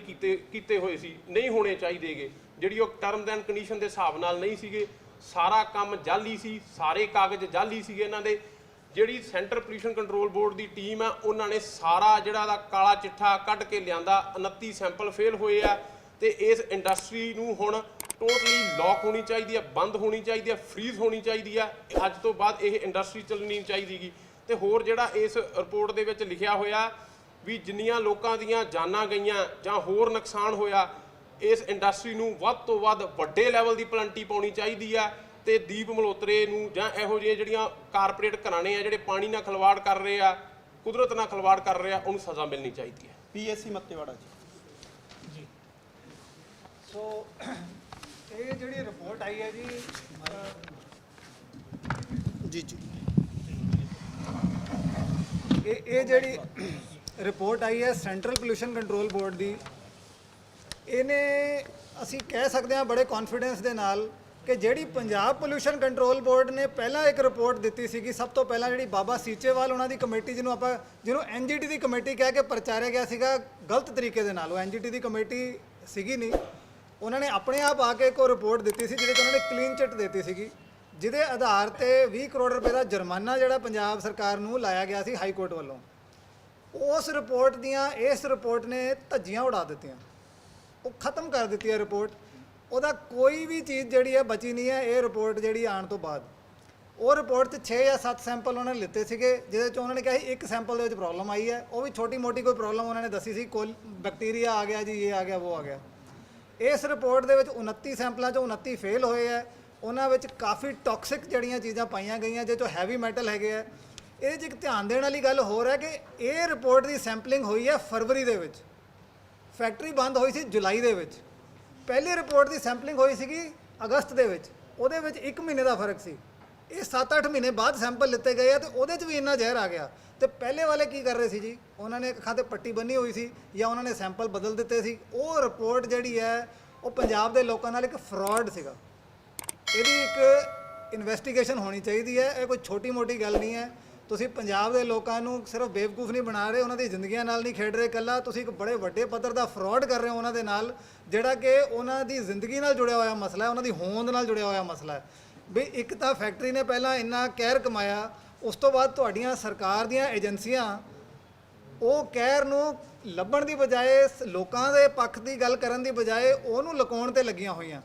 ਕੀਤੇ ਹੋਏ ਸੀ, ਨਹੀਂ ਹੋਣੇ ਚਾਹੀਦੇਗੇ। ਜਿਹੜੀ ਉਹ ਟਰਮਸ ਐਂਡ ਕੰਡੀਸ਼ਨ ਦੇ ਹਿਸਾਬ ਨਾਲ ਨਹੀਂ ਸੀਗੇ। ਸਾਰਾ ਕੰਮ ਜਾਲੀ ਸੀ, ਸਾਰੇ ਕਾਗਜ਼ ਜਾਲੀ ਸੀਗੇ ਇਹਨਾਂ ਦੇ। ਜਿਹੜੀ ਸੈਂਟਰ ਪੋਲਿਊਸ਼ਨ ਕੰਟਰੋਲ ਬੋਰਡ ਦੀ ਟੀਮ ਆ, ਉਹਨਾਂ ਨੇ ਸਾਰਾ ਜਿਹੜਾ ਦਾ ਕਾਲਾ ਚਿੱਠਾ ਕੱਢ ਕੇ ਲਿਆਂਦਾ। 29 ਸੈਂਪਲ ਫੇਲ ਹੋਏ ਆ। ਤੇ ਇਸ ਇੰਡਸਟਰੀ ਨੂੰ ਹੁਣ ਟੋਟਲੀ ਲੌਕ ਹੋਣੀ ਚਾਹੀਦੀ ਹੈ, ਬੰਦ ਹੋਣੀ ਚਾਹੀਦੀ ਹੈ, ਫ੍ਰੀਜ਼ ਹੋਣੀ ਚਾਹੀਦੀ ਹੈ। ਅੱਜ ਤੋਂ ਬਾਅਦ ਇਹ ਇੰਡਸਟਰੀ ਚੱਲਣੀ ਨਹੀਂ ਚਾਹੀਦੀਗੀ। ਤੇ ਹੋਰ ਜਿਹੜਾ ਇਸ ਰਿਪੋਰਟ ਦੇ ਵਿੱਚ ਲਿਖਿਆ ਹੋਇਆ ਵੀ ਜਿੰਨੀਆਂ ਲੋਕਾਂ ਦੀਆਂ ਜਾਨਾਂ ਗਈਆਂ ਜਾਂ ਹੋਰ ਨੁਕਸਾਨ ਹੋਇਆ, ਇਸ ਇੰਡਸਟਰੀ ਨੂੰ ਵੱਧ ਤੋਂ ਵੱਧ ਵੱਡੇ ਲੈਵਲ ਦੀ ਪਲੰਟੀ ਪਾਉਣੀ ਚਾਹੀਦੀ ਆ। ਤੇ ਦੀਪ ਮਲਹੋਤਰੇ ਨੂੰ ਜਾਂ ਇਹੋ ਜਿਹੇ ਜਿਹੜੀਆਂ ਕਾਰਪੋਰੇਟ ਘਰਾਣੇ ਆ ਜਿਹੜੇ ਪਾਣੀ ਨਾਲ ਖਿਲਵਾੜ ਕਰ ਰਹੇ ਆ, ਕੁਦਰਤ ਨਾਲ ਖਿਲਵਾੜ ਕਰ ਰਹੇ ਆ, ਉਹਨੂੰ ਸਜ਼ਾ ਮਿਲਣੀ ਚਾਹੀਦੀ ਹੈ। PSC ਮੱਤੇਵਾੜਾ ਜੀ। ਸੋ ਇਹ ਜਿਹੜੀ ਰਿਪੋਰਟ ਆਈ ਹੈ ਜੀ ਜੀ ਇਹ ਜਿਹੜੀ ਰਿਪੋਰਟ ਆਈ ਹੈ ਸੈਂਟਰਲ ਪੋਲਿਊਸ਼ਨ ਕੰਟਰੋਲ ਬੋਰਡ ਦੀ, ਇਹਨੇ ਅਸੀਂ ਕਹਿ ਸਕਦੇ ਹਾਂ ਬੜੇ ਕੌਨਫੀਡੈਂਸ ਦੇ ਨਾਲ ਕਿ ਜਿਹੜੀ ਪੰਜਾਬ ਪੋਲਿਊਸ਼ਨ ਕੰਟਰੋਲ ਬੋਰਡ ਨੇ ਪਹਿਲਾਂ ਇੱਕ ਰਿਪੋਰਟ ਦਿੱਤੀ ਸੀਗੀ, ਸਭ ਤੋਂ ਪਹਿਲਾਂ ਜਿਹੜੀ ਬਾਬਾ ਸੀਚੇਵਾਲ ਉਹਨਾਂ ਦੀ ਕਮੇਟੀ, ਜਿਹਨੂੰ NGT ਦੀ ਕਮੇਟੀ ਕਹਿ ਕੇ ਪ੍ਰਚਾਰਿਆ ਗਿਆ ਸੀਗਾ ਗਲਤ ਤਰੀਕੇ ਦੇ ਨਾਲ, ਉਹ NGT ਦੀ ਕਮੇਟੀ ਸੀਗੀ ਨਹੀਂ। ਉਹਨਾਂ ਨੇ ਆਪਣੇ ਆਪ ਆ ਕੇ ਇੱਕ ਰਿਪੋਰਟ ਦਿੱਤੀ ਸੀ ਜਿਹਦੇ 'ਚ ਉਹਨਾਂ ਨੇ ਕਲੀਨ ਚਿੱਟ ਦਿੱਤੀ ਸੀਗੀ, ਜਿਹਦੇ ਆਧਾਰ ਤੇ 20 ਕਰੋੜ ਰੁਪਏ ਦਾ ਜੁਰਮਾਨਾ ਜਿਹੜਾ ਪੰਜਾਬ ਸਰਕਾਰ ਨੂੰ ਲਾਇਆ ਗਿਆ ਸੀ ਹਾਈ ਕੋਰਟ ਵੱਲੋਂ। ਉਸ ਰਿਪੋਰਟ ਦੀਆਂ ਇਸ ਰਿਪੋਰਟ ਨੇ ਧੱਜੀਆਂ ਉਡਾ ਦਿੱਤੀਆਂ, ਉਹ ਖਤਮ ਕਰ ਦਿੱਤੀ ਹੈ ਰਿਪੋਰਟ। ਉਹਦਾ ਕੋਈ ਵੀ ਚੀਜ਼ ਜਿਹੜੀ ਹੈ ਬਚੀ ਨਹੀਂ ਹੈ। ਇਹ ਰਿਪੋਰਟ ਜਿਹੜੀ ਆਉਣ ਤੋਂ ਬਾਅਦ, ਉਹ ਰਿਪੋਰਟ 'ਚ 6 ਜਾਂ 7 ਸੈਂਪਲ ਉਹਨਾਂ ਨੇ ਲਿੱਤੇ ਸੀਗੇ, ਜਿਹਦੇ 'ਚ ਉਹਨਾਂ ਨੇ ਕਿਹਾ ਸੀ ਇੱਕ ਸੈਂਪਲ ਦੇ ਵਿੱਚ ਪ੍ਰੋਬਲਮ ਆਈ ਹੈ, ਉਹ ਵੀ ਛੋਟੀ ਮੋਟੀ ਕੋਈ ਪ੍ਰੋਬਲਮ ਉਹਨਾਂ ਨੇ ਦੱਸੀ ਸੀ, ਕੋਈ ਬੈਕਟੀਰੀਆ ਆ ਗਿਆ ਜੀ, ਇਹ ਆ ਗਿਆ, ਉਹ ਆ ਗਿਆ। ਇਸ ਰਿਪੋਰਟ ਦੇ ਵਿੱਚ 29 ਸੈਂਪਲਾਂ 'ਚੋਂ 29 ਫੇਲ ਹੋਏ ਹੈ। ਉਹਨਾਂ ਵਿੱਚ ਕਾਫੀ ਟੌਕਸਿਕ ਜਿਹੜੀਆਂ ਚੀਜ਼ਾਂ ਪਾਈਆਂ ਗਈਆਂ, ਜਿਹਦੇ 'ਚੋਂ ਹੈਵੀ ਮੈਟਲ ਹੈਗੇ ਆ। ਇਹਦੇ 'ਚ ਇੱਕ ਧਿਆਨ ਦੇਣ ਵਾਲੀ ਗੱਲ ਹੋਰ ਹੈ ਕਿ ਇਹ ਰਿਪੋਰਟ ਦੀ ਸੈਂਪਲਿੰਗ ਹੋਈ ਹੈ ਫਰਵਰੀ ਦੇ ਵਿੱਚ, ਫੈਕਟਰੀ ਬੰਦ ਹੋਈ ਸੀ ਜੁਲਾਈ ਦੇ ਵਿੱਚ। ਪਹਿਲੀ ਰਿਪੋਰਟ ਦੀ ਸੈਂਪਲਿੰਗ ਹੋਈ ਸੀਗੀ ਅਗਸਤ ਦੇ ਵਿੱਚ, ਉਹਦੇ ਵਿੱਚ 1 ਮਹੀਨੇ ਦਾ ਫਰਕ ਸੀ। ਇਹ 7-8 ਮਹੀਨੇ ਬਾਅਦ ਸੈਂਪਲ ਲਿੱਤੇ ਗਏ ਆ ਤੇ ਉਹਦੇ 'ਚ ਵੀ ਇੰਨਾ ਜ਼ਹਿਰ ਆ ਗਿਆ। ਤੇ ਪਹਿਲੇ ਵਾਲੇ ਕੀ ਕਰ ਰਹੇ ਸੀ ਜੀ, ਉਹਨਾਂ ਨੇ ਅੱਖਾਂ ਤੇ ਪੱਟੀ ਬੰਨੀ ਹੋਈ ਸੀ ਜਾਂ ਉਹਨਾਂ ਨੇ ਸੈਂਪਲ ਬਦਲ ਦਿੱਤੇ ਸੀ। ਉਹ ਰਿਪੋਰਟ ਜਿਹੜੀ ਹੈ ਉਹ ਪੰਜਾਬ ਦੇ ਲੋਕਾਂ ਨਾਲ ਇੱਕ ਫਰਾਡ ਸੀਗਾ। ਇਹਦੀ ਇੱਕ ਇਨਵੈਸਟੀਗੇਸ਼ਨ ਹੋਣੀ ਚਾਹੀਦੀ ਹੈ, ਇਹ ਕੋਈ ਛੋਟੀ ਮੋਟੀ ਗੱਲ ਨਹੀਂ ਹੈ। ਤੁਸੀਂ ਪੰਜਾਬ ਦੇ ਲੋਕਾਂ ਨੂੰ ਸਿਰਫ ਬੇਵਕੂਫ ਨਹੀਂ ਬਣਾ ਰਹੇ, ਉਹਨਾਂ ਦੀ ਜ਼ਿੰਦਗੀਆਂ ਨਾਲ ਨਹੀਂ ਖੇਡ ਰਹੇ ਇਕੱਲਾ, ਤੁਸੀਂ ਇੱਕ ਬੜੇ ਵੱਡੇ ਪੱਧਰ ਦਾ ਫਰਾਡ ਕਰ ਰਹੇ ਹੋ ਉਹਨਾਂ ਦੇ ਨਾਲ, ਜਿਹੜਾ ਕਿ ਉਹਨਾਂ ਦੀ ਜ਼ਿੰਦਗੀ ਨਾਲ ਜੁੜਿਆ ਹੋਇਆ ਮਸਲਾ ਹੈ, ਉਹਨਾਂ ਦੀ ਹੋਂਦ ਨਾਲ ਜੁੜਿਆ ਹੋਇਆ ਮਸਲਾ ਹੈ। ਵੀ ਇੱਕ ਤਾਂ ਫੈਕਟਰੀ ਨੇ ਪਹਿਲਾਂ ਇੰਨਾ ਕਹਿਰ ਕਮਾਇਆ, ਉਸ ਤੋਂ ਬਾਅਦ ਤੁਹਾਡੀਆਂ ਸਰਕਾਰ ਦੀਆਂ ਏਜੰਸੀਆਂ ਉਹ ਕਹਿਰ ਨੂੰ ਲੱਭਣ ਦੀ ਬਜਾਏ, ਲੋਕਾਂ ਦੇ ਪੱਖ ਦੀ ਗੱਲ ਕਰਨ ਦੀ ਬਜਾਏ ਉਹਨੂੰ ਲੁਕਾਉਣ ਤੇ ਲੱਗੀਆਂ ਹੋਈਆਂ।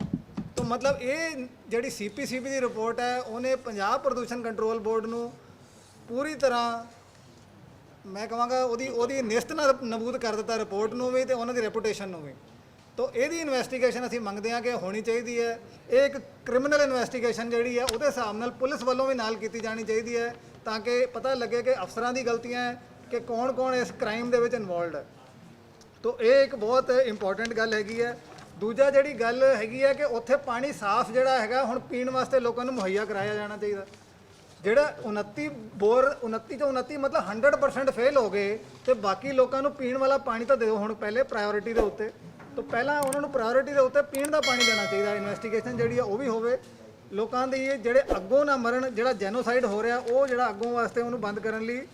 ਤਾਂ ਮਤਲਬ ਇਹ ਜਿਹੜੀ CPCB ਦੀ ਰਿਪੋਰਟ ਹੈ, ਉਹਨੇ ਪੰਜਾਬ ਪ੍ਰਦੂਸ਼ਣ ਕੰਟਰੋਲ ਬੋਰਡ ਨੂੰ ਪੂਰੀ ਤਰ੍ਹਾਂ ਮੈਂ ਕਹਾਂਗਾ ਉਹਦੀ ਨਿਸਤ ਨਬੂਦ ਕਰ ਦਿੱਤਾ, ਰਿਪੋਰਟ ਨੂੰ ਵੀ ਤੇ ਉਹਨਾਂ ਦੀ ਰੈਪੂਟੇਸ਼ਨ ਨੂੰ ਵੀ। ਤਾਂ ਇਹਦੀ ਇਨਵੈਸਟੀਗੇਸ਼ਨ ਅਸੀਂ ਮੰਗਦੇ ਹਾਂ ਕਿ ਹੋਣੀ ਚਾਹੀਦੀ ਹੈ। ਇਹ ਇੱਕ ਕ੍ਰਿਮੀਨਲ ਇਨਵੈਸਟੀਗੇਸ਼ਨ ਜਿਹੜੀ ਹੈ ਉਹਦੇ ਹਿਸਾਬ ਨਾਲ ਪੁਲਿਸ ਵੱਲੋਂ ਵੀ ਨਾਲ ਕੀਤੀ ਜਾਣੀ ਚਾਹੀਦੀ ਹੈ, ਤਾਂ ਕਿ ਪਤਾ ਲੱਗੇ ਕਿ ਅਫਸਰਾਂ ਦੀ ਗਲਤੀਆਂ ਹੈ ਕਿ ਕੌਣ ਇਸ ਕ੍ਰਾਈਮ ਦੇ ਵਿੱਚ ਇਨਵੋਲਵਡ ਹੈ। ਤਾਂ ਇਹ ਇੱਕ ਬਹੁਤ ਇੰਪੋਰਟੈਂਟ ਗੱਲ ਹੈਗੀ ਹੈ। ਦੂਜਾ ਜਿਹੜੀ ਗੱਲ ਹੈਗੀ ਹੈ ਕਿ ਉੱਥੇ ਪਾਣੀ ਸਾਫ਼ ਜਿਹੜਾ ਹੈਗਾ ਹੁਣ ਪੀਣ ਵਾਸਤੇ ਲੋਕਾਂ ਨੂੰ ਮੁਹੱਈਆ ਕਰਾਇਆ ਜਾਣਾ ਚਾਹੀਦਾ। ਜਿਹੜਾ 29 ਬੋਰ 29 ਤੋਂ 29 ਮਤਲਬ 100% ਫੇਲ ਹੋ ਗਏ, ਤੇ ਬਾਕੀ ਲੋਕਾਂ ਨੂੰ ਪੀਣ ਵਾਲਾ ਪਾਣੀ ਤਾਂ ਦਿਓ ਹੁਣ ਪਹਿਲੇ ਪ੍ਰਾਇੋਰਟੀ ਦੇ ਉੱਤੇ। ਤਾਂ ਪਹਿਲਾਂ ਉਹਨਾਂ ਨੂੰ ਪ੍ਰਾਇੋਰਟੀ ਦੇ ਉੱਤੇ ਪੀਣ ਦਾ ਪਾਣੀ ਦੇਣਾ ਚਾਹੀਦਾ। ਇਨਵੈਸਟੀਗੇਸ਼ਨ ਜਿਹੜੀ ਆ ਉਹ ਵੀ ਹੋਵੇ, ਲੋਕਾਂ ਦੀ ਜਿਹੜੇ ਅੱਗੋਂ ਨਾ ਮਰਨ, ਜਿਹੜਾ ਜੈਨੋਸਾਈਡ ਹੋ ਰਿਹਾ ਉਹ ਜਿਹੜਾ ਅੱਗੋਂ ਵਾਸਤੇ ਉਹਨੂੰ ਬੰਦ ਕਰਨ ਲਈ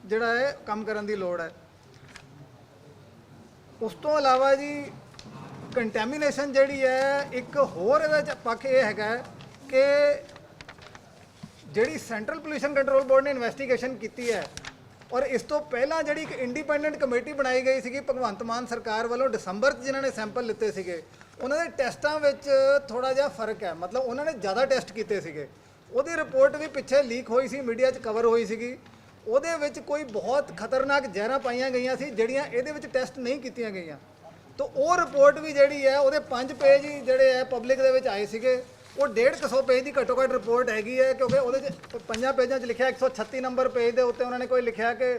ਜਿਹੜਾ ਹੈ ਕੰਮ ਕਰਨ ਦੀ ਲੋੜ ਹੈ। ਉਸ ਤੋਂ ਇਲਾਵਾ ਜੀ ਕੰਟੈਮੀਨੇਸ਼ਨ ਜਿਹੜੀ ਹੈ, ਇੱਕ ਹੋਰ ਇਹਦਾ ਪੱਖ ਇਹ ਹੈਗਾ ਕਿ ਜਿਹੜੀ ਸੈਂਟਰਲ ਪੋਲਿਊਸ਼ਨ ਕੰਟਰੋਲ ਬੋਰਡ ਨੇ ਇਨਵੈਸਟੀਗੇਸ਼ਨ ਕੀਤੀ ਹੈ, ਔਰ ਇਸ ਤੋਂ ਪਹਿਲਾਂ ਜਿਹੜੀ ਇੱਕ ਇੰਡੀਪੈਂਡੈਂਟ ਕਮੇਟੀ ਬਣਾਈ ਗਈ ਸੀਗੀ ਭਗਵੰਤ ਮਾਨ ਸਰਕਾਰ ਵੱਲੋਂ ਦਸੰਬਰ 'ਚ, ਜਿਨ੍ਹਾਂ ਨੇ ਸੈਂਪਲ ਲਿੱਤੇ ਸੀਗੇ, ਉਹਨਾਂ ਦੇ ਟੈਸਟਾਂ ਵਿੱਚ ਥੋੜ੍ਹਾ ਜਿਹਾ ਫਰਕ ਹੈ। ਮਤਲਬ ਉਹਨਾਂ ਨੇ ਜ਼ਿਆਦਾ ਟੈਸਟ ਕੀਤੇ ਸੀਗੇ। ਉਹਦੀ ਰਿਪੋਰਟ ਵੀ ਪਿੱਛੇ ਲੀਕ ਹੋਈ ਸੀ, ਮੀਡੀਆ 'ਚ ਕਵਰ ਹੋਈ ਸੀਗੀ। ਉਹਦੇ ਵਿੱਚ ਕੋਈ ਬਹੁਤ ਖਤਰਨਾਕ ਜ਼ਹਿਰਾਂ ਪਾਈਆਂ ਗਈਆਂ ਸੀ ਜਿਹੜੀਆਂ ਇਹਦੇ ਵਿੱਚ ਟੈਸਟ ਨਹੀਂ ਕੀਤੀਆਂ ਗਈਆਂ। ਤਾਂ ਉਹ ਰਿਪੋਰਟ ਵੀ ਜਿਹੜੀ ਹੈ, ਉਹਦੇ 5 ਪੇਜ ਹੀ ਜਿਹੜੇ ਹੈ ਪਬਲਿਕ ਦੇ ਵਿੱਚ ਆਏ ਸੀਗੇ। ਉਹ 150 ਪੇਜ ਦੀ ਘੱਟੋ ਘੱਟ ਰਿਪੋਰਟ ਹੈਗੀ ਹੈ, ਕਿਉਂਕਿ ਉਹਦੇ 'ਚ 5 ਪੇਜਾਂ 'ਚ ਲਿਖਿਆ, 136 ਨੰਬਰ ਪੇਜ ਦੇ ਉੱਤੇ ਉਹਨਾਂ ਨੇ ਕੋਈ ਲਿਖਿਆ ਕਿ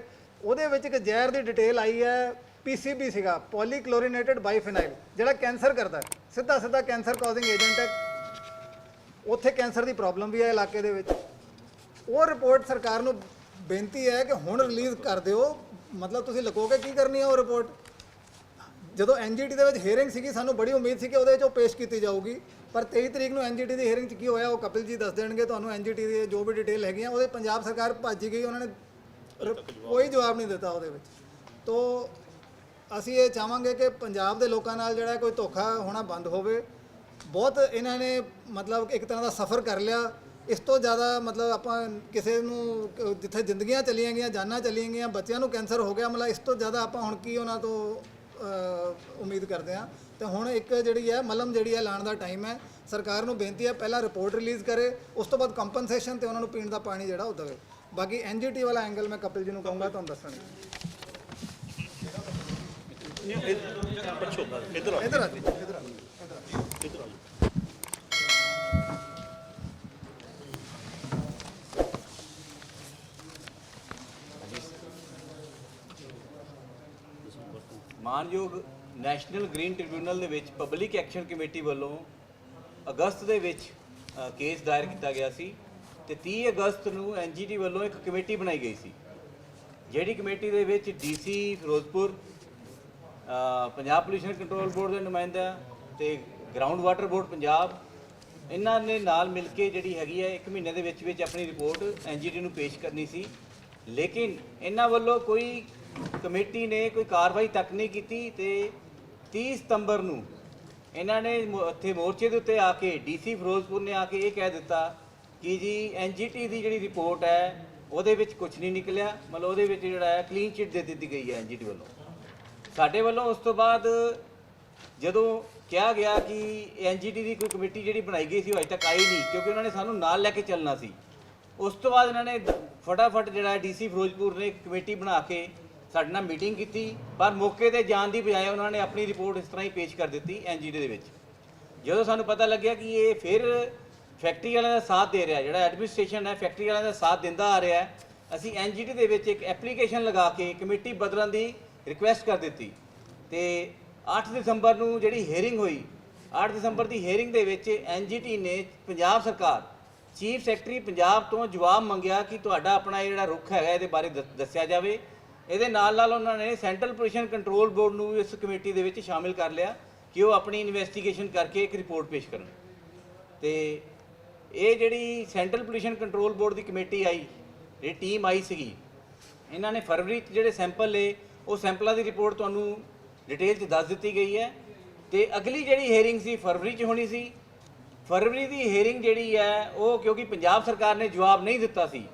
ਉਹਦੇ ਵਿੱਚ ਇੱਕ ਜ਼ਹਿਰ ਦੀ ਡਿਟੇਲ ਆਈ ਹੈ, PCB ਸੀਗਾ, ਪੋਲੀਕਲੋਰੀਨੇਟਡ ਬਾਈਫਿਨਾਈਲ, ਜਿਹੜਾ ਕੈਂਸਰ ਕਰਦਾ ਹੈ, ਸਿੱਧਾ ਕੈਂਸਰ ਕਾਜ਼ਿੰਗ ਏਜੰਟ ਹੈ। ਉੱਥੇ ਕੈਂਸਰ ਦੀ ਪ੍ਰੋਬਲਮ ਵੀ ਹੈ ਇਲਾਕੇ ਦੇ ਵਿੱਚ। ਉਹ ਰਿਪੋਰਟ ਸਰਕਾਰ ਨੂੰ ਬੇਨਤੀ ਹੈ ਕਿ ਹੁਣ ਰਿਲੀਜ਼ ਕਰ ਦਿਓ। ਮਤਲਬ ਤੁਸੀਂ ਲੁਕੋਗੇ ਕੀ ਕਰਨੀ ਹੈ ਉਹ ਰਿਪੋਰਟ। ਜਦੋਂ NGT ਦੇ ਵਿੱਚ ਹੀਅਰਿੰਗ ਸੀਗੀ, ਸਾਨੂੰ ਬੜੀ ਉਮੀਦ ਸੀ ਕਿ ਉਹਦੇ ਵਿੱਚ ਉਹ ਪੇਸ਼ ਕੀਤੀ ਜਾਊਗੀ, ਪਰ 23 ਤਰੀਕ ਨੂੰ NGT ਦੀ ਹੀਅਰਿੰਗ 'ਚ ਕੀ ਹੋਇਆ ਉਹ ਕਪਿਲ ਜੀ ਦੱਸ ਦੇਣਗੇ ਤੁਹਾਨੂੰ। NGT ਦੀ ਜੋ ਵੀ ਡਿਟੇਲ ਹੈਗੀਆਂ ਉਹਦੇ ਪੰਜਾਬ ਸਰਕਾਰ ਭੱਜ ਗਈ, ਉਹਨਾਂ ਨੇ ਕੋਈ ਜਵਾਬ ਨਹੀਂ ਦਿੱਤਾ ਉਹਦੇ ਵਿੱਚ। ਤਾਂ ਅਸੀਂ ਇਹ ਚਾਹਾਂਗੇ ਕਿ ਪੰਜਾਬ ਦੇ ਲੋਕਾਂ ਨਾਲ ਜਿਹੜਾ ਕੋਈ ਧੋਖਾ ਹੋਣਾ ਬੰਦ ਹੋਵੇ। ਬਹੁਤ ਇਹਨਾਂ ਨੇ ਮਤਲਬ ਇੱਕ ਤਰ੍ਹਾਂ ਦਾ ਸਫ਼ਰ ਕਰ ਲਿਆ। ਇਸ ਤੋਂ ਜ਼ਿਆਦਾ ਮਤਲਬ ਆਪਾਂ ਕਿਸੇ ਨੂੰ ਜਿੱਥੇ ਜ਼ਿੰਦਗੀਆਂ ਚਲੀਆਂ ਗਈਆਂ, ਜਾਨਾਂ ਚਲੀਆਂ ਗਈਆਂ, ਬੱਚਿਆਂ ਨੂੰ ਕੈਂਸਰ ਹੋ ਗਿਆ, ਮਤਲਬ ਇਸ ਤੋਂ ਜ਼ਿਆਦਾ ਆਪਾਂ ਹੁਣ ਕੀ ਉਹਨਾਂ ਤੋਂ ਉਮੀਦ ਕਰਦੇ ਹਾਂ। ਤੇ ਹੁਣ ਇੱਕ ਜਿਹੜੀ ਹੈ ਮਲਮ ਜਿਹੜੀ ਹੈ ਲਾਉਣ ਦਾ ਟਾਈਮ ਹੈ। ਸਰਕਾਰ ਨੂੰ ਬੇਨਤੀ ਹੈ ਪਹਿਲਾਂ ਰਿਪੋਰਟ ਰਿਲੀਜ਼ ਕਰੇ, ਉਸ ਤੋਂ ਬਾਅਦ ਕੰਪਨਸੇਸ਼ਨ ਤੇ ਉਹਨਾਂ ਨੂੰ ਪੀਣ ਦਾ ਪਾਣੀ ਜਿਹੜਾ ਉਹ ਦੇਵੇ। ਬਾਕੀ NGT ਵਾਲਾ ਐਂਗਲ ਮੈਂ ਕਪਿਲ ਜੀ ਨੂੰ ਕਹੂੰਗਾ ਤੁਹਾਨੂੰ ਦੱਸਣ। ਇੱਧਰ ਆ ਜੀ। ਮਾਨਯੋਗ ਨੈਸ਼ਨਲ ਗ੍ਰੀਨ ਟ੍ਰਿਬਿਊਨਲ ਦੇ ਵਿੱਚ ਪਬਲਿਕ ਐਕਸ਼ਨ ਕਮੇਟੀ ਵੱਲੋਂ ਅਗਸਤ ਦੇ ਵਿੱਚ ਕੇਸ ਦਾਇਰ ਕੀਤਾ ਗਿਆ ਸੀ ਤੇ 30 ਅਗਸਤ ਨੂੰ NGT ਵੱਲੋਂ ਇੱਕ ਕਮੇਟੀ ਬਣਾਈ ਗਈ ਸੀ, ਜਿਹੜੀ ਕਮੇਟੀ ਦੇ ਵਿੱਚ DC Firozpur, Punjab pollution control board ਦੇ ਨੁਮਾਇੰਦਾ ਤੇ ਗਰਾਊਂਡ ਵਾਟਰ ਬੋਰਡ ਪੰਜਾਬ, ਇਹਨਾਂ ਨੇ ਨਾਲ ਮਿਲ ਕੇ ਜਿਹੜੀ ਹੈਗੀ ਹੈ 1 ਮਹੀਨੇ ਦੇ ਵਿੱਚ ਆਪਣੀ ਰਿਪੋਰਟ NGT ਨੂੰ ਪੇਸ਼ ਕਰਨੀ ਸੀ। ਲੇਕਿਨ ਇਹਨਾਂ ਵੱਲੋਂ ਕੋਈ ਕਮੇਟੀ ਨੇ ਕੋਈ ਕਾਰਵਾਈ ਤੱਕ ਨਹੀਂ ਕੀਤੀ ਤੇ 30 ਸਤੰਬਰ ਨੂੰ ਇਹਨਾਂ ਨੇ ਉੱਥੇ ਮੋਰਚੇ ਦੇ ਉੱਤੇ ਆ ਕੇ DC ਫਿਰੋਜ਼ਪੁਰ ਨੇ ਆ ਕੇ ਇਹ ਕਹਿ ਦਿੱਤਾ ਕਿ ਜੀ NGT ਦੀ ਜਿਹੜੀ ਰਿਪੋਰਟ ਹੈ ਉਹਦੇ ਵਿੱਚ ਕੁਝ ਨਹੀਂ ਨਿਕਲਿਆ, ਮਤਲਬ ਉਹਦੇ ਵਿੱਚ ਜਿਹੜਾ ਹੈ ਕਲੀਨ ਚਿੱਟ ਦੇ ਦਿੱਤੀ ਗਈ ਹੈ NGT ਵੱਲੋਂ। ਸਾਡੇ ਵੱਲੋਂ ਉਸ ਤੋਂ ਬਾਅਦ ਜਦੋਂ ਕਿਹਾ ਗਿਆ ਕਿ NGT ਦੀ ਕੋਈ ਕਮੇਟੀ ਜਿਹੜੀ ਬਣਾਈ ਗਈ ਸੀ ਉਹ ਅਜੇ ਤੱਕ ਆਈ ਨਹੀਂ, ਕਿਉਂਕਿ ਉਹਨਾਂ ਨੇ ਸਾਨੂੰ ਨਾਲ ਲੈ ਕੇ ਚੱਲਣਾ ਸੀ। ਉਸ ਤੋਂ ਬਾਅਦ ਇਹਨਾਂ ਨੇ ਫਟਾਫਟ ਜਿਹੜਾ DC ਫਿਰੋਜ਼ਪੁਰ ਨੇ ਇੱਕ ਕਮੇਟੀ ਬਣਾ ਕੇ ਸਾਡੇ ਨਾਲ ਮੀਟਿੰਗ ਕੀਤੀ, ਪਰ ਮੌਕੇ 'ਤੇ ਜਾਣ ਦੀ ਬਜਾਏ ਉਹਨਾਂ ਨੇ ਆਪਣੀ ਰਿਪੋਰਟ ਇਸ ਤਰ੍ਹਾਂ ਹੀ ਪੇਸ਼ ਕਰ ਦਿੱਤੀ NGT ਦੇ ਵਿੱਚ। ਜਦੋਂ ਸਾਨੂੰ ਪਤਾ ਲੱਗਿਆ ਕਿ ਇਹ ਫਿਰ ਫੈਕਟਰੀ ਵਾਲਿਆਂ ਦਾ ਸਾਥ ਦੇ ਰਿਹਾ, ਜਿਹੜਾ ਐਡਮਿਨਿਸਟ੍ਰੇਸ਼ਨ ਹੈ ਫੈਕਟਰੀ ਵਾਲਿਆਂ ਦਾ ਸਾਥ ਦਿੰਦਾ ਆ ਰਿਹਾ, ਅਸੀਂ NGT ਦੇ ਵਿੱਚ ਇੱਕ ਐਪਲੀਕੇਸ਼ਨ ਲਗਾ ਕੇ ਕਮੇਟੀ ਬਦਲਣ ਦੀ ਰਿਕੁਐਸਟ ਕਰ ਦਿੱਤੀ। ਤੇ 8 ਦਸੰਬਰ ਨੂੰ ਜਿਹੜੀ ਹੀਅਰਿੰਗ ਹੋਈ, 8 ਦਸੰਬਰ ਦੀ ਹੀਅਰਿੰਗ ਦੇ ਵਿੱਚ NGT ਨੇ ਪੰਜਾਬ ਸਰਕਾਰ, ਚੀਫ ਸੈਕਟਰੀ ਪੰਜਾਬ ਤੋਂ ਜਵਾਬ ਮੰਗਿਆ ਕਿ ਤੁਹਾਡਾ ਆਪਣਾ ਜਿਹੜਾ ਰੁਖ ਹੈਗਾ ਇਹਦੇ ਬਾਰੇ ਦੱਸਿਆ ਜਾਵੇ। ਇਹਦੇ ਨਾਲ ਉਹਨਾਂ ਨੇ ਸੈਂਟਰਲ ਪੋਲਿਊਸ਼ਨ ਕੰਟਰੋਲ ਬੋਰਡ ਨੂੰ ਇਸ ਕਮੇਟੀ ਦੇ ਵਿੱਚ ਸ਼ਾਮਿਲ ਕਰ ਲਿਆ ਕਿ ਉਹ ਆਪਣੀ ਇਨਵੈਸਟੀਗੇਸ਼ਨ ਕਰਕੇ ਇੱਕ ਰਿਪੋਰਟ ਪੇਸ਼ ਕਰਨ। ਤੇ ਇਹ ਜਿਹੜੀ ਸੈਂਟਰਲ ਪੋਲਿਊਸ਼ਨ ਕੰਟਰੋਲ ਬੋਰਡ ਦੀ ਕਮੇਟੀ ਆਈ, ਇਹ ਟੀਮ ਆਈ ਸੀਗੀ, ਇਹਨਾਂ ਨੇ ਫਰਵਰੀ 'ਚ ਜਿਹੜੇ ਸੈਂਪਲ ਲਏ ਉਹ ਸੈਂਪਲਾਂ ਦੀ ਰਿਪੋਰਟ ਤੁਹਾਨੂੰ ਡਿਟੇਲ 'ਚ ਦੱਸ ਦਿੱਤੀ ਗਈ ਹੈ। ਤੇ ਅਗਲੀ ਜਿਹੜੀ ਹੀਅਰਿੰਗ ਸੀ ਫਰਵਰੀ 'ਚ ਹੋਣੀ ਸੀ। ਫਰਵਰੀ ਦੀ ਹੀਅਰਿੰਗ ਜਿਹੜੀ ਹੈ ਉਹ ਕਿਉਂਕਿ ਪੰਜਾਬ ਸਰਕਾਰ ਨੇ ਜਵਾਬ ਨਹੀਂ ਦਿੱਤਾ ਸੀ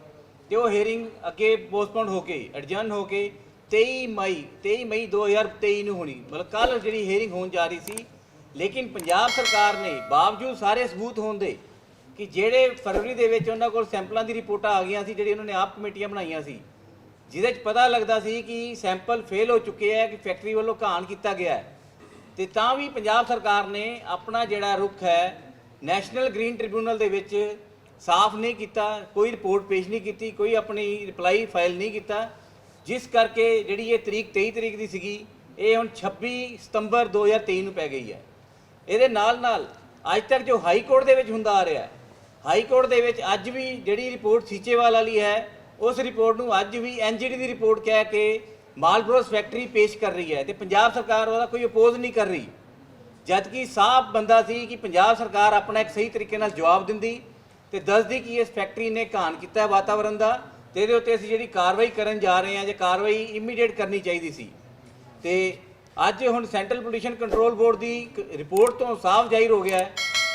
ਤੇ ਉਹ ਹੀਅਰਿੰਗ ਅੱਗੇ ਪੋਸਟਪੋਨ ਹੋ ਕੇ ਐਡਜਰਨ ਹੋ ਕੇ 23 ਮਈ 2023 ਨੂੰ ਹੋਣੀ, ਮਤਲਬ ਕੱਲ੍ਹ ਜਿਹੜੀ ਹੀਅਰਿੰਗ ਹੋਣ ਜਾ ਰਹੀ ਸੀ। ਲੇਕਿਨ ਪੰਜਾਬ ਸਰਕਾਰ ਨੇ ਬਾਵਜੂਦ ਸਾਰੇ ਸਬੂਤ ਹੋਣ ਦੇ ਕਿ ਜਿਹੜੇ ਫਰਵਰੀ ਦੇ ਵਿੱਚ ਉਹਨਾਂ ਕੋਲ ਸੈਂਪਲਾਂ ਦੀ ਰਿਪੋਰਟਾਂ ਆ ਗਈਆਂ ਸੀ, ਜਿਹੜੀ ਉਹਨਾਂ ਨੇ ਆਪ ਕਮੇਟੀਆਂ ਬਣਾਈਆਂ ਸੀ, ਜਿਹਦੇ 'ਚ ਪਤਾ ਲੱਗਦਾ ਸੀ ਕਿ ਸੈਂਪਲ ਫੇਲ ਹੋ ਚੁੱਕੇ ਹੈ, ਕਿ ਫੈਕਟਰੀ ਵੱਲੋਂ ਘਾਣ ਕੀਤਾ ਗਿਆ ਹੈ, ਤੇ ਤਾਂ ਵੀ ਪੰਜਾਬ ਸਰਕਾਰ ਨੇ ਆਪਣਾ ਜਿਹੜਾ ਰੁਖ ਹੈ ਨੈਸ਼ਨਲ ਗ੍ਰੀਨ ਟ੍ਰਿਬਿਊਨਲ ਦੇ ਵਿੱਚ ਸਾਫ਼ ਨਹੀਂ ਕੀਤਾ, ਕੋਈ ਰਿਪੋਰਟ ਪੇਸ਼ ਨਹੀਂ ਕੀਤੀ, ਕੋਈ ਆਪਣੀ ਰਿਪਲਾਈ ਫਾਈਲ ਨਹੀਂ ਕੀਤਾ, ਜਿਸ ਕਰਕੇ ਜਿਹੜੀ ਇਹ ਤਰੀਕ 23 ਤਰੀਕ ਦੀ ਸੀਗੀ ਇਹ ਹੁਣ 26 ਸਤੰਬਰ 2023 ਨੂੰ ਪੈ ਗਈ ਹੈ। ਇਹਦੇ ਨਾਲ ਨਾਲ ਅੱਜ ਤੱਕ ਜੋ ਹਾਈ ਕੋਰਟ ਦੇ ਵਿੱਚ ਹੁੰਦਾ ਆ ਰਿਹਾ, ਹਾਈ ਕੋਰਟ ਦੇ ਵਿੱਚ ਅੱਜ ਵੀ ਜਿਹੜੀ ਰਿਪੋਰਟ ਸੀਚੇਵਾਲ ਵਾਲੀ ਹੈ ਉਸ ਰਿਪੋਰਟ ਨੂੰ ਅੱਜ ਵੀ ਐਨਜੀਟੀ ਦੀ ਰਿਪੋਰਟ ਕਹਿ ਕੇ ਮਾਲਬਰੋਸ ਫੈਕਟਰੀ ਪੇਸ਼ ਕਰ ਰਹੀ ਹੈ ਤੇ ਪੰਜਾਬ ਸਰਕਾਰ ਉਹਦਾ ਕੋਈ ਅਪੋਜ਼ ਨਹੀਂ ਕਰ ਰਹੀ, ਜਦ ਕਿ ਸਾਫ਼ ਬੰਦਾ ਸੀ ਕਿ ਪੰਜਾਬ ਸਰਕਾਰ ਆਪਣਾ ਇੱਕ ਸਹੀ ਤਰੀਕੇ ਨਾਲ ਜਵਾਬ ਦਿੰਦੀ ਤੇ ਦੱਸਦੀ ਕਿ ਇਸ ਫੈਕਟਰੀ ਨੇ ਘਾਣ ਕੀਤਾ ਵਾਤਾਵਰਣ ਦਾ ਤੇ ਇਹਦੇ ਉੱਤੇ ਅਸੀਂ ਜਿਹੜੀ ਕਾਰਵਾਈ ਕਰਨ ਜਾ ਰਹੇ ਹਾਂ, ਜੇ ਕਾਰਵਾਈ ਇਮੀਡੀਏਟ ਕਰਨੀ ਚਾਹੀਦੀ ਸੀ। ਤੇ ਅੱਜ ਹੁਣ ਸੈਂਟਰਲ ਪੋਲਿਊਸ਼ਨ ਕੰਟਰੋਲ ਬੋਰਡ ਦੀ ਰਿਪੋਰਟ ਤੋਂ ਸਾਫ਼ ਜ਼ਾਹਿਰ ਹੋ ਗਿਆ ਹੈ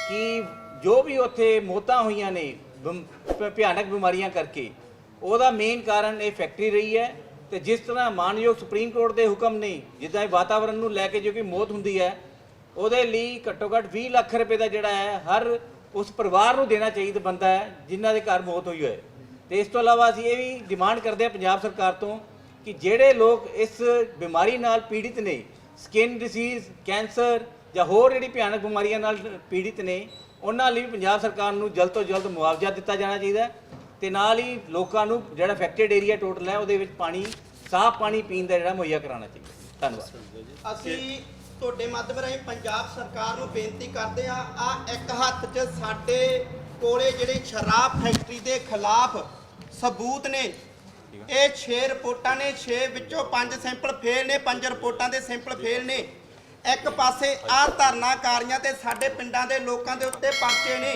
ਕਿ ਜੋ ਵੀ ਉੱਥੇ ਮੌਤਾਂ ਹੋਈਆਂ ਨੇ ਭਿਆਨਕ ਬਿਮਾਰੀਆਂ ਕਰਕੇ, ਉਹਦਾ ਮੇਨ ਕਾਰਨ ਇਹ ਫੈਕਟਰੀ ਰਹੀ ਹੈ। ਤੇ ਜਿਸ ਤਰ੍ਹਾਂ ਮਾਨਯੋਗ ਸੁਪਰੀਮ ਕੋਰਟ ਦੇ ਹੁਕਮ ਨੇ, ਜਿੱਦਾਂ ਇਹ ਵਾਤਾਵਰਣ ਨੂੰ ਲੈ ਕੇ ਜੋ ਕਿ ਮੌਤ ਹੁੰਦੀ ਹੈ ਉਹਦੇ ਲਈ ਘੱਟੋ ਘੱਟ 20 ਲੱਖ ਰੁਪਏ ਦਾ ਜਿਹੜਾ ਹੈ ਹਰ ਉਸ ਪਰਿਵਾਰ ਨੂੰ ਦੇਣਾ ਚਾਹੀਦਾ ਬੰਦਾ ਹੈ ਜਿਨ੍ਹਾਂ ਦੇ ਘਰ ਮੌਤ ਹੋਈ ਹੋਏ। ਤੇ ਇਸ ਤੋਂ ਇਲਾਵਾ ਅਸੀਂ ਇਹ ਵੀ ਡਿਮਾਂਡ ਕਰਦੇ ਹਾਂ ਪੰਜਾਬ ਸਰਕਾਰ ਤੋਂ ਕਿ ਜਿਹੜੇ ਲੋਕ ਇਸ ਬਿਮਾਰੀ ਨਾਲ ਪੀੜਿਤ ਨੇ, ਸਕਿਨ ਡਿਸੀਜ਼, ਕੈਂਸਰ ਜਾਂ ਹੋਰ ਜਿਹੜੀ ਭਿਆਨਕ ਬਿਮਾਰੀਆਂ ਨਾਲ ਪੀੜਿਤ ਨੇ, ਉਹਨਾਂ ਲਈ ਵੀ ਪੰਜਾਬ ਸਰਕਾਰ ਨੂੰ ਜਲਦ ਤੋਂ ਜਲਦ ਮੁਆਵਜ਼ਾ ਦਿੱਤਾ ਜਾਣਾ ਚਾਹੀਦਾ ਤੇ ਨਾਲ ਹੀ ਲੋਕਾਂ ਨੂੰ ਜਿਹੜਾ ਅਫੈਕਟਡ ਏਰੀਆ ਟੋਟਲ ਹੈ ਉਹਦੇ ਵਿੱਚ ਪਾਣੀ, ਸਾਫ਼ ਪਾਣੀ ਪੀਣ ਦਾ ਜਿਹੜਾ ਮੁਹੱਈਆ ਕਰਾਉਣਾ ਚਾਹੀਦਾ। ਧੰਨਵਾਦ। ਅਸੀਂ ਤੁਹਾਡੇ ਮਾਧਿਅਮ ਰਾਹੀਂ ਪੰਜਾਬ ਸਰਕਾਰ ਨੂੰ ਬੇਨਤੀ ਕਰਦੇ ਹਾਂ, ਆ ਇੱਕ ਹੱਥ 'ਚ ਸਾਡੇ ਕੋਲੇ ਜਿਹੜੇ ਸ਼ਰਾਬ ਫੈਕਟਰੀ ਦੇ ਖਿਲਾਫ ਸਬੂਤ ਨੇ, ਇਹ 6 ਰਿਪੋਰਟਾਂ ਨੇ, 6 ਵਿੱਚੋਂ 5 ਸੈਂਪਲ ਫੇਲ ਨੇ, 5 ਰਿਪੋਰਟਾਂ ਦੇ ਸੈਂਪਲ ਫੇਲ ਨੇ। ਇੱਕ ਪਾਸੇ ਆਹ ਧਰਨਾਕਾਰੀਆਂ ਤੇ ਸਾਡੇ ਪਿੰਡਾਂ ਦੇ ਲੋਕਾਂ ਦੇ ਉੱਤੇ ਪਰਚੇ ਨੇ,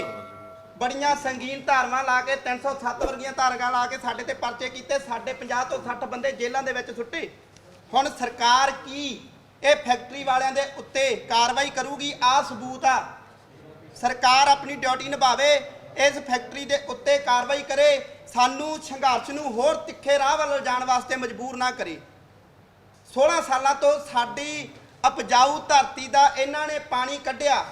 ਬੜੀਆਂ ਸੰਗੀਨ ਧਾਰਾਵਾਂ ਲਾ ਕੇ 307 ਵਰਗੀਆਂ ਧਾਰਾਵਾਂ ਲਾ ਕੇ ਸਾਡੇ ਤੇ ਪਰਚੇ ਕੀਤੇ, ਸਾਡੇ 50 ਤੋਂ 60 ਬੰਦੇ ਜੇਲ੍ਹਾਂ ਦੇ ਵਿੱਚ ਸੁੱਟੇ। ਹੁਣ ਸਰਕਾਰ ਕੀ ਇਹ ਫੈਕਟਰੀ ਵਾਲਿਆਂ ਦੇ ਉੱਤੇ ਕਾਰਵਾਈ ਕਰੂਗੀ? ਆ ਸਬੂਤ ਆ, ਸਰਕਾਰ ਆਪਣੀ ਡਿਊਟੀ ਨਿਭਾਵੇ, ਇਸ ਫੈਕਟਰੀ ਦੇ ਉੱਤੇ ਕਾਰਵਾਈ ਕਰੇ, ਸਾਨੂੰ ਸੰਘਰਸ਼ ਨੂੰ ਹੋਰ ਤਿੱਖੇ ਰਾਹ ਵੱਲ ਜਾਣ ਵਾਸਤੇ ਮਜਬੂਰ ਨਾ ਕਰੇ। 16 ਸਾਲਾਂ ਤੋਂ ਸਾਡੀ ਉਪਜਾਊ ਧਰਤੀ ਦਾ ਇਹਨਾਂ ਨੇ ਪਾਣੀ ਕੱਢਿਆ,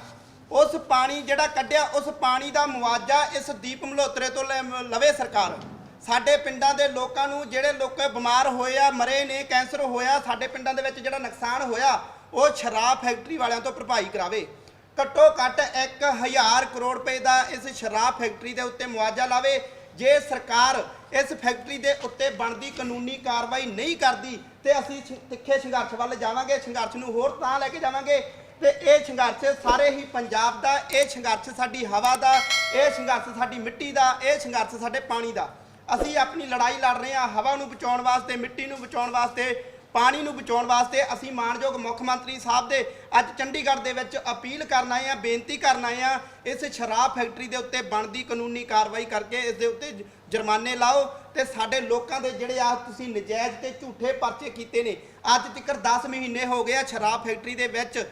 ਉਸ ਪਾਣੀ ਜਿਹੜਾ ਕੱਢਿਆ ਉਸ ਪਾਣੀ ਦਾ ਮੁਆਵਜ਼ਾ ਇਸ ਦੀਪ ਮਲਹੋਤਰੇ ਤੋਂ ਲਵੇ ਸਰਕਾਰ। ਸਾਡੇ ਪਿੰਡਾਂ ਦੇ ਲੋਕਾਂ ਨੂੰ, ਜਿਹੜੇ ਲੋਕ ਬਿਮਾਰ ਹੋਏ ਆ, ਮਰੇ ਨੇ, ਕੈਂਸਰ ਹੋਇਆ, ਸਾਡੇ ਪਿੰਡਾਂ ਦੇ ਵਿੱਚ ਜਿਹੜਾ ਨੁਕਸਾਨ ਹੋਇਆ ਉਹ ਸ਼ਰਾਬ ਫੈਕਟਰੀ ਵਾਲਿਆਂ ਤੋਂ ਭਰਪਾਈ ਕਰਾਵੇ। ਘੱਟੋ ਘੱਟ 1000 ਕਰੋੜ ਰੁਪਏ ਦਾ ਇਸ ਸ਼ਰਾਬ ਫੈਕਟਰੀ ਦੇ ਉੱਤੇ ਮੁਆਵਜ਼ਾ ਲਾਵੇ। ਜੇ ਸਰਕਾਰ ਇਸ ਫੈਕਟਰੀ ਦੇ ਉੱਤੇ ਬਣਦੀ ਕਾਨੂੰਨੀ ਕਾਰਵਾਈ ਨਹੀਂ ਕਰਦੀ ਤੇ ਅਸੀਂ ਤਿੱਖੇ ਸੰਘਰਸ਼ ਵੱਲ ਜਾਵਾਂਗੇ, ਸੰਘਰਸ਼ ਨੂੰ ਹੋਰ ਤਾਂ ਲੈ ਕੇ ਜਾਵਾਂਗੇ ਤੇ ਇਹ ਸੰਘਰਸ਼ ਸਾਰੇ ਹੀ ਪੰਜਾਬ ਦਾ, ਇਹ ਸੰਘਰਸ਼ ਸਾਡੀ ਹਵਾ ਦਾ, ਇਹ ਸੰਘਰਸ਼ ਸਾਡੀ ਮਿੱਟੀ ਦਾ, ਇਹ ਸੰਘਰਸ਼ ਸਾਡੇ ਪਾਣੀ ਦਾ। ਅਸੀਂ ਆਪਣੀ ਲੜਾਈ ਲੜ ਰਹੇ ਹਾਂ ਹਵਾ ਨੂੰ ਬਚਾਉਣ ਵਾਸਤੇ, ਮਿੱਟੀ ਨੂੰ ਬਚਾਉਣ ਵਾਸਤੇ, ਪਾਣੀ ਨੂੰ ਬਚਾਉਣ ਵਾਸਤੇ। ਅਸੀਂ ਮਾਣਯੋਗ ਮੁੱਖ ਮੰਤਰੀ ਸਾਹਿਬ ਦੇ ਅੱਜ ਚੰਡੀਗੜ੍ਹ ਦੇ ਵਿੱਚ ਅਪੀਲ ਕਰਨ ਆਏ ਹਾਂ, ਬੇਨਤੀ ਕਰਨ ਆਏ ਹਾਂ, ਇਸ ਸ਼ਰਾਬ ਫੈਕਟਰੀ ਦੇ ਉੱਤੇ ਬਣਦੀ ਕਾਨੂੰਨੀ ਕਾਰਵਾਈ ਕਰਕੇ ਇਸ ਦੇ ਉੱਤੇ ਜੁਰਮਾਨੇ ਲਾਓ ਤੇ ਸਾਡੇ ਲੋਕਾਂ ਦੇ ਜਿਹੜੇ ਆ ਤੁਸੀਂ ਨਜਾਇਜ਼ ਤੇ ਝੂਠੇ ਪਰਚੇ ਕੀਤੇ ਨੇ, ਅੱਜ ਤੱਕ 10 ਮਹੀਨੇ ਹੋ ਗਏ ਆ ਸ਼ਰਾਬ ਫੈਕਟਰੀ ਦੇ ਵਿੱਚ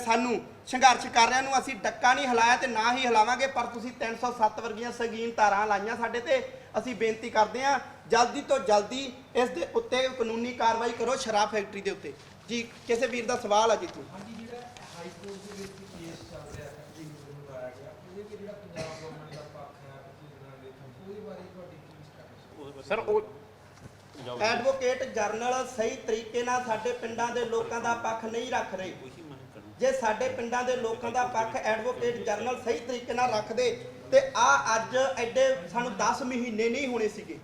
ਸਾਨੂੰ ਸੰਘਰਸ਼ ਕਰ ਰਿਆਂ ਨੂੰ। ਅਸੀਂ ਡੱਕਾ ਨਹੀਂ ਹਿਲਾਇਆ ਤੇ ਨਾ ਹੀ ਹਿਲਾਵਾਂਗੇ, ਪਰ ਤੁਸੀਂ 307 ਵਰਗੀਆਂ ਸੰਗੀਨ ਧਾਰਾਂ ਲਾਈਆਂ ਸਾਡੇ ਤੇ। ਅਸੀਂ ਬੇਨਤੀ ਕਰਦੇ ਹਾਂ ਜਲਦੀ ਤੋਂ ਜਲਦੀ ਇਸ ਦੇ ਉੱਤੇ ਕਾਨੂੰਨੀ ਕਾਰਵਾਈ ਕਰੋ ਸ਼ਰਾਬ ਫੈਕਟਰੀ ਦੇ ਉੱਤੇ। ਜੀ ਕਿਸੇ ਵੀਰ ਦਾ ਸਵਾਲ ਆ ਜੀ ਤੂੰ ਹਾਈ ਕੋਰਟ ਦੇ ਵਿੱਚ ਕੇਸ ਚੱਲ ਰਿਹਾ ਹੈ ਜਿਹਨੂੰ ਲਗਾਇਆ ਗਿਆ ਉਹਦੇ ਵਿੱਚ ਜਿਹੜਾ ਪੰਜਾਬ ਗਵਰਨਮੈਂਟ ਦਾ ਪੱਖ ਹੈ ਉਹਦੇ ਬਾਰੇ ਤੁਹਾਡੀ ਕੀ ਸਟੈਟਸ? ਸਰ ਉਹ ਐਡਵੋਕੇਟ ਜਨਰਲ ਸਹੀ ਤਰੀਕੇ ਨਾਲ ਸਾਡੇ ਪਿੰਡਾਂ ਦੇ ਲੋਕਾਂ ਦਾ ਪੱਖ ਨਹੀਂ ਰੱਖ ਰਹੇ। ਜੇ ਸਾਡੇ ਪਿੰਡਾਂ ਦੇ ਲੋਕਾਂ ਦਾ ਪੱਖ ਐਡਵੋਕੇਟ ਜਨਰਲ ਸਹੀ ਤਰੀਕੇ ਨਾਲ ਰੱਖਦੇ ਤੇ ਆ ਅੱਜ ਐਡੇ ਸਾਨੂੰ 10 ਮਹੀਨੇ ਨਹੀਂ ਹੋਣੇ ਸੀਗੇ,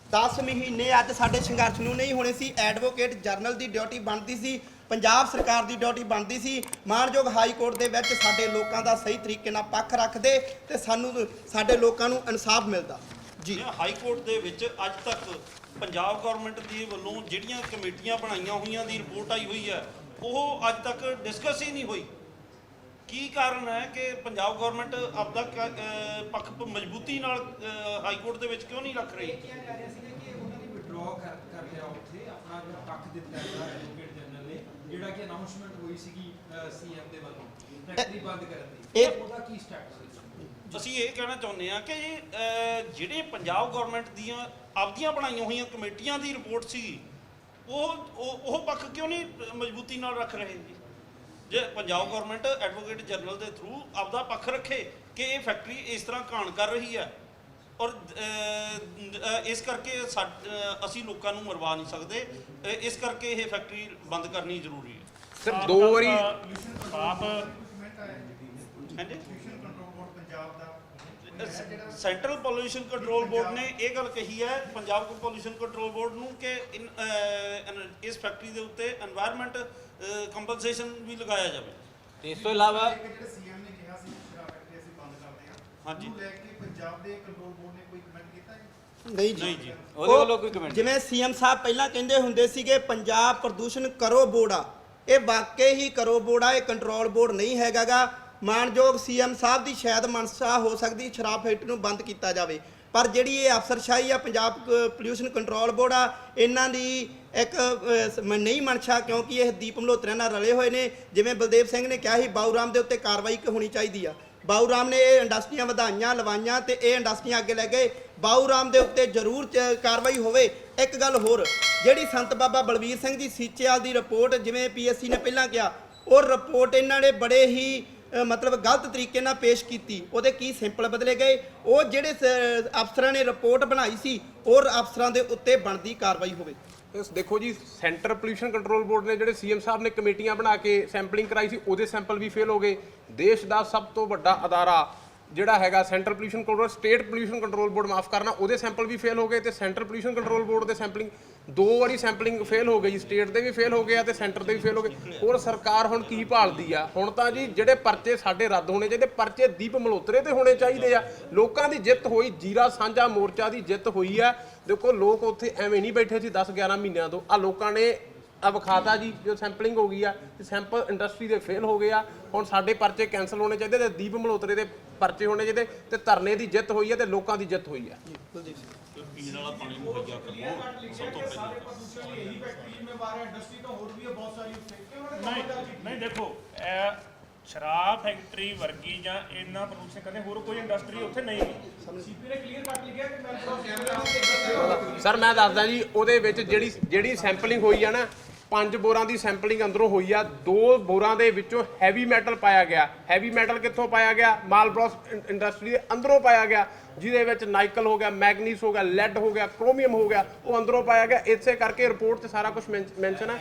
10 ਮਹੀਨੇ ਅੱਜ ਸਾਡੇ ਸੰਘਰਸ਼ ਨੂੰ ਨਹੀਂ ਹੋਣੇ ਸੀ। ਐਡਵੋਕੇਟ ਜਨਰਲ ਦੀ ਡਿਊਟੀ ਬਣਦੀ ਸੀ, ਪੰਜਾਬ ਸਰਕਾਰ ਦੀ ਡਿਊਟੀ ਬਣਦੀ ਸੀ, ਮਾਣਯੋਗ ਹਾਈ ਕੋਰਟ ਦੇ ਵਿੱਚ ਸਾਡੇ ਲੋਕਾਂ ਦਾ ਸਹੀ ਤਰੀਕੇ ਨਾਲ ਪੱਖ ਰੱਖਦੇ ਤੇ ਸਾਨੂੰ ਸਾਡੇ ਲੋਕਾਂ ਨੂੰ ਇਨਸਾਫ ਮਿਲਦਾ। ਜੀ ਹਾਈ ਕੋਰਟ ਦੇ ਵਿੱਚ ਅੱਜ ਤੱਕ ਪੰਜਾਬ ਗਵਰਨਮੈਂਟ ਦੀ ਵੱਲੋਂ ਜਿਹੜੀਆਂ ਕਮੇਟੀਆਂ ਬਣਾਈਆਂ ਹੋਈਆਂ ਦੀ ਰਿਪੋਰਟ ਆਈ ਹੋਈ ਹੈ ਉਹ ਅੱਜ ਤੱਕ ਡਿਸਕਸ ਹੀ ਨਹੀਂ ਹੋਈ। ਕੀ ਕਾਰਨ ਹੈ ਕਿ ਪੰਜਾਬ ਗਵਰਨਮੈਂਟ ਆਪਦਾ ਪੱਖ ਮਜ਼ਬੂਤੀ ਨਾਲ ਹਾਈ ਕੋਰਟ ਦੇ ਵਿੱਚ ਕਿਉਂ ਨਹੀਂ ਰੱਖ ਰਹੀ? ਕਹਿ ਰਹੇ ਸੀਗੇ ਕਿ ਉਹਨਾਂ ਨੇ ਵਿਡਰਾਅ ਕਰ ਲਿਆ ਉੱਥੇ ਆਪਣਾ ਜਿਹੜਾ ਪੱਖ ਦਿੱਤਾ ਹੈ ਐਡਵੋਕੇਟ ਜਨਰਲ ਨੇ, ਜਿਹੜਾ ਕਿ ਅਨਾਉਂਸਮੈਂਟ ਹੋਈ ਸੀਗੀ ਸੀਐਮ ਦੇ ਵੱਲੋਂ ਫੈਕਟਰੀ ਬੰਦ ਕਰਨ ਦੀ, ਉਹਦਾ ਕੀ ਸਟੈਟਸ? ਅਸੀਂ ਇਹ ਕਹਿਣਾ ਚਾਹੁੰਦੇ ਹਾਂ ਕਿ ਜਿਹੜੇ ਪੰਜਾਬ ਗਵਰਨਮੈਂਟ ਦੀਆਂ ਆਪਦੀਆਂ ਬਣਾਈਆਂ ਹੋਈਆਂ ਕਮੇਟੀਆਂ ਦੀ ਰਿਪੋਰਟ ਸੀ, ਉਹ ਪੱਖ ਕਿਉਂ ਨਹੀਂ ਮਜ਼ਬੂਤੀ ਨਾਲ ਰੱਖ ਰਹੇ ਜੀ? ਜੇ ਪੰਜਾਬ ਗਵਰਨਮੈਂਟ ਐਡਵੋਕੇਟ ਜਨਰਲ ਦੇ ਥਰੂ ਆਪਦਾ ਪੱਖ ਰੱਖੇ ਕਿ ਇਹ ਫੈਕਟਰੀ ਇਸ ਤਰ੍ਹਾਂ ਘਾਣ ਕਰ ਰਹੀ ਹੈ ਔਰ ਇਸ ਕਰਕੇ ਅਸੀਂ ਲੋਕਾਂ ਨੂੰ ਮਰਵਾ ਨਹੀਂ ਸਕਦੇ, ਇਸ ਕਰਕੇ ਇਹ ਫੈਕਟਰੀ ਬੰਦ ਕਰਨੀ ਜ਼ਰੂਰੀ ਹੈ। ਸਰ 2 ਵਾਰੀ ਆਪ ਹਾਂਜੀ, ਸੈਂਟਰਲ ਪੋਲਿਊਸ਼ਨ ਕੰਟਰੋਲ ਬੋਰਡ ਨੇ ਇਹ ਗੱਲ ਕਹੀ ਹੈ ਪੰਜਾਬ ਪੋਲਿਊਸ਼ਨ ਕੰਟਰੋਲ ਬੋਰਡ ਨੂੰ ਕਿ ਇਸ ਫੈਕਟਰੀ ਦੇ ਉੱਤੇ এনवायरमेंट ਕੰਪਨਸੇਸ਼ਨ ਵੀ ਲਗਾਇਆ ਜਾਵੇ। ਤੇ ਇਸ ਤੋਂ ਇਲਾਵਾ ਜਿਹੜੇ ਸੀਐਮ ਨੇ ਕਿਹਾ ਸੀ ਸ਼ਰਾਬ ਫੈਕਟਰੀ ਅਸੀਂ ਬੰਦ ਕਰਦੇ ਹਾਂ, ਹਾਂਜੀ, ਉਹਨੂੰ ਲੈ ਕੇ ਪੰਜਾਬ ਦੇ ਕੰਟਰੋਲ ਬੋਰਡ ਨੇ ਕੋਈ ਕਮੈਂਟ ਕੀਤਾ ਹੈ? ਨਹੀਂ ਜੀ, ਉਹਦੇ ਵੱਲੋਂ ਕੋਈ ਕਮੈਂਟ ਜਿਵੇਂ ਸੀਐਮ ਸਾਹਿਬ ਪਹਿਲਾਂ ਕਹਿੰਦੇ ਹੁੰਦੇ ਸੀਗੇ ਪੰਜਾਬ ਪ੍ਰਦੂਸ਼ਣ ਕਰੋ ਬੋਰਡ ਆ, ਇਹ ਵਾਕਈ ਹੀ ਕਰੋ ਬੋਰਡ ਆ, ਇਹ ਕੰਟਰੋਲ ਬੋਰਡ ਨਹੀਂ ਹੈਗਾਗਾ। ਮਾਨਯੋਗ ਸੀਐਮ ਸਾਹਿਬ ਦੀ ਸ਼ਾਇਦ ਮਨਸ਼ਾ ਹੋ ਸਕਦੀ ਸ਼ਰਾਬ ਫੈਕਟਰੀ ਨੂੰ ਬੰਦ ਕੀਤਾ ਜਾਵੇ, ਪਰ ਜਿਹੜੀ ਇਹ ਅਫਸਰਸ਼ਾਹੀ ਆ ਪੰਜਾਬ ਪੋਲਿਊਸ਼ਨ ਕੰਟਰੋਲ ਬੋਰਡ ਆ, ਇਹਨਾਂ ਦੀ ਇੱਕ ਨਹੀਂ ਮਨਸ਼ਾ, ਕਿਉਂਕਿ ਇਹ ਦੀਪ ਮਲਹੋਤਰਾ ਨਾਲ ਰਲੇ ਹੋਏ ਨੇ। ਜਿਵੇਂ ਬਲਦੇਵ ਸਿੰਘ ਨੇ ਕਿਹਾ ਸੀ ਬਾਊ ਰਾਮ ਦੇ ਉੱਤੇ ਕਾਰਵਾਈ ਹੋਣੀ ਚਾਹੀਦੀ ਆ, ਬਾਊ ਰਾਮ ਨੇ ਇਹ ਇੰਡਸਟਰੀਆਂ ਵਧਾਈਆਂ ਲਵਾਈਆਂ ਤੇ ਇਹ ਇੰਡਸਟਰੀਆਂ ਅੱਗੇ ਲੈ ਗਏ, ਬਾਊ ਰਾਮ ਦੇ ਉੱਤੇ ਜ਼ਰੂਰ ਕਾਰਵਾਈ ਹੋਵੇ। ਇੱਕ ਗੱਲ ਹੋਰ, ਜਿਹੜੀ ਸੰਤ ਬਾਬਾ ਬਲਵੀਰ ਸਿੰਘ ਦੀ ਸੀਚੇਵਾਲ ਦੀ ਰਿਪੋਰਟ, ਜਿਵੇਂ ਪੀਐਸਸੀ ਨੇ ਪਹਿਲਾਂ ਕਿਹਾ, ਉਹ ਰਿਪੋਰਟ ਇਹਨਾਂ ਨੇ ਬੜੇ ਹੀ ਮਤਲਬ ਗਲਤ ਤਰੀਕੇ ਨਾਲ ਪੇਸ਼ ਕੀਤੀ, ਉਹਦੇ ਕੀ ਸਿੰਪਲ ਬਦਲੇ ਗਏ। ਉਹ ਜਿਹੜੇ ਅਫਸਰਾਂ ਨੇ ਰਿਪੋਰਟ ਬਣਾਈ ਸੀ, ਉਹ ਅਫਸਰਾਂ ਦੇ ਉੱਤੇ ਬਣਦੀ ਕਾਰਵਾਈ ਹੋਵੇ। ਦੇਖੋ ਜੀ, ਸੈਂਟਰ ਪੋਲਿਊਸ਼ਨ ਕੰਟਰੋਲ ਬੋਰਡ ਨੇ ਜਿਹੜੇ ਸੀਐਮ ਸਾਹਿਬ ਨੇ ਕਮੇਟੀਆਂ ਬਣਾ ਕੇ ਸੈਂਪਲਿੰਗ ਕਰਾਈ ਸੀ, ਉਹਦੇ ਸੈਂਪਲ ਵੀ ਫੇਲ ਹੋ ਗਏ। ਦੇਸ਼ ਦਾ ਸਭ ਤੋਂ ਵੱਡਾ ਅਦਾਰਾ ਜਿਹੜਾ ਹੈਗਾ centre pollution control, state pollution control board ਮਾਫ ਕਰਨਾ, ਉਹਦੇ ਸੈਂਪਲ ਵੀ ਫੇਲ ਹੋ ਗਏ ਤੇ ਸੈਂਟਰ ਪੋਲਿਊਸ਼ਨ ਕੰਟਰੋਲ ਬੋਰਡ ਦੇ ਸੈਂਪਲਿੰਗ 2 ਵਾਰੀ ਸੈਂਪਲਿੰਗ ਫੇਲ ਹੋ ਗਈ, ਸਟੇਟ ਦੇ ਵੀ ਫੇਲ ਹੋ ਗਏ ਆ ਤੇ ਸੈਂਟਰ ਦੇ ਵੀ ਫੇਲ ਹੋ ਗਏ। ਹੋਰ ਸਰਕਾਰ ਹੁਣ ਕੀ ਭਾਲਦੀ ਆ? ਹੁਣ ਤਾਂ ਜੀ ਜਿਹੜੇ ਪਰਚੇ ਸਾਡੇ ਰੱਦ ਹੋਣੇ ਚਾਹੀਦੇ, ਪਰਚੇ ਦੀਪ ਮਲਹੋਤਰੇ ਤੇ ਹੋਣੇ ਚਾਹੀਦੇ ਆ। ਲੋਕਾਂ ਦੀ ਜਿੱਤ ਹੋਈ, ਜੀਰਾ ਸਾਂਝਾ ਮੋਰਚਾ ਦੀ ਜਿੱਤ ਹੋਈ ਆ। ਦੇਖੋ ਲੋਕ ਉੱਥੇ ਐਵੇਂ ਨਹੀਂ ਬੈਠੇ ਸੀ 10-11 ਮਹੀਨਿਆਂ ਤੋਂ, ਆ ਲੋਕਾਂ ਨੇ ਵਿਖਾਤਾ ਜੀ, ਜੋ ਸੈਂਪਲਿੰਗ ਹੋ ਗਈ ਆ, ਸੈਂਪਲ ਇੰਡਸਟਰੀ ਦੇ ਫੇਲ ਹੋ ਗਏ ਆ। ਹੁਣ ਸਾਡੇ ਪਰਚੇ ਕੈਂਸਲ ਹੋਣੇ ਚਾਹੀਦੇ ਤੇ ਦੀਪ ਮਲਹੋਤਰੇ ਦੇ ਪਰਚੇ ਹੋਣੇ ਚਾਹੀਦੇ ਤੇ ਧਰਨੇ ਦੀ ਜਿੱਤ ਹੋਈ ਹੈ ਤੇ ਲੋਕਾਂ ਦੀ ਜਿੱਤ ਹੋਈ ਹੈ। ਪੀਣ ਵਾਲਾ ਪਾਣੀ ਮੁਹੱਈਆ ਕਰਨਾ ਸਭ ਤੋਂ ਪਹਿਲਾਂ। ਨਹੀਂ ਦੇਖੋ, ਸ਼ਰਾਬ ਫੈਕਟਰੀ ਵਰਗੀ ਜਾਂ ਇੰਨਾ ਪ੍ਰਦੂਸ਼ਣ ਕਰਦੇ ਹੋਰ ਕੋਈ ਇੰਡਸਟਰੀ ਉੱਥੇ ਨਹੀਂ ਹੈ। ਸੀਪੀ ਨੇ ਕਲੀਅਰ ਕੱਟ ਲਿਖਿਆ ਕਿ ਮੈਂ ਸਰ ਮੈਂ ਦੱਸਦਾ ਜੀ, ਉਹਦੇ ਵਿੱਚ ਜਿਹੜੀ ਸੈਂਪਲਿੰਗ ਹੋਈ ਆ ਨਾ, 5 ਬੋਰਾਂ ਦੀ ਸੈਂਪਲਿੰਗ ਅੰਦਰੋਂ ਹੋਈ ਆ। 2 ਬੋਰਾਂ ਦੇ ਵਿੱਚੋਂ ਹੈਵੀ ਮੈਟਲ ਪਾਇਆ ਗਿਆ। ਹੈਵੀ ਮੈਟਲ ਕਿੱਥੋਂ ਪਾਇਆ ਗਿਆ? ਮਾਲਬਰੋਸ ਇੰਡਸਟਰੀ ਦੇ ਅੰਦਰੋਂ ਪਾਇਆ ਗਿਆ, ਜਿਹਦੇ ਵਿੱਚ ਨਾਈਕਲ ਹੋ ਗਿਆ, ਮੈਗਨੀਸ ਹੋ ਗਿਆ, ਲੈਡ ਹੋ ਗਿਆ, ਕ੍ਰੋਮੀਅਮ ਹੋ ਗਿਆ, ਉਹ ਅੰਦਰੋਂ ਪਾਇਆ ਗਿਆ। ਇਸੇ ਕਰਕੇ ਰਿਪੋਰਟ 'ਚ ਸਾਰਾ ਕੁਝ ਮੈਂਸ਼ਨ ਹੈ।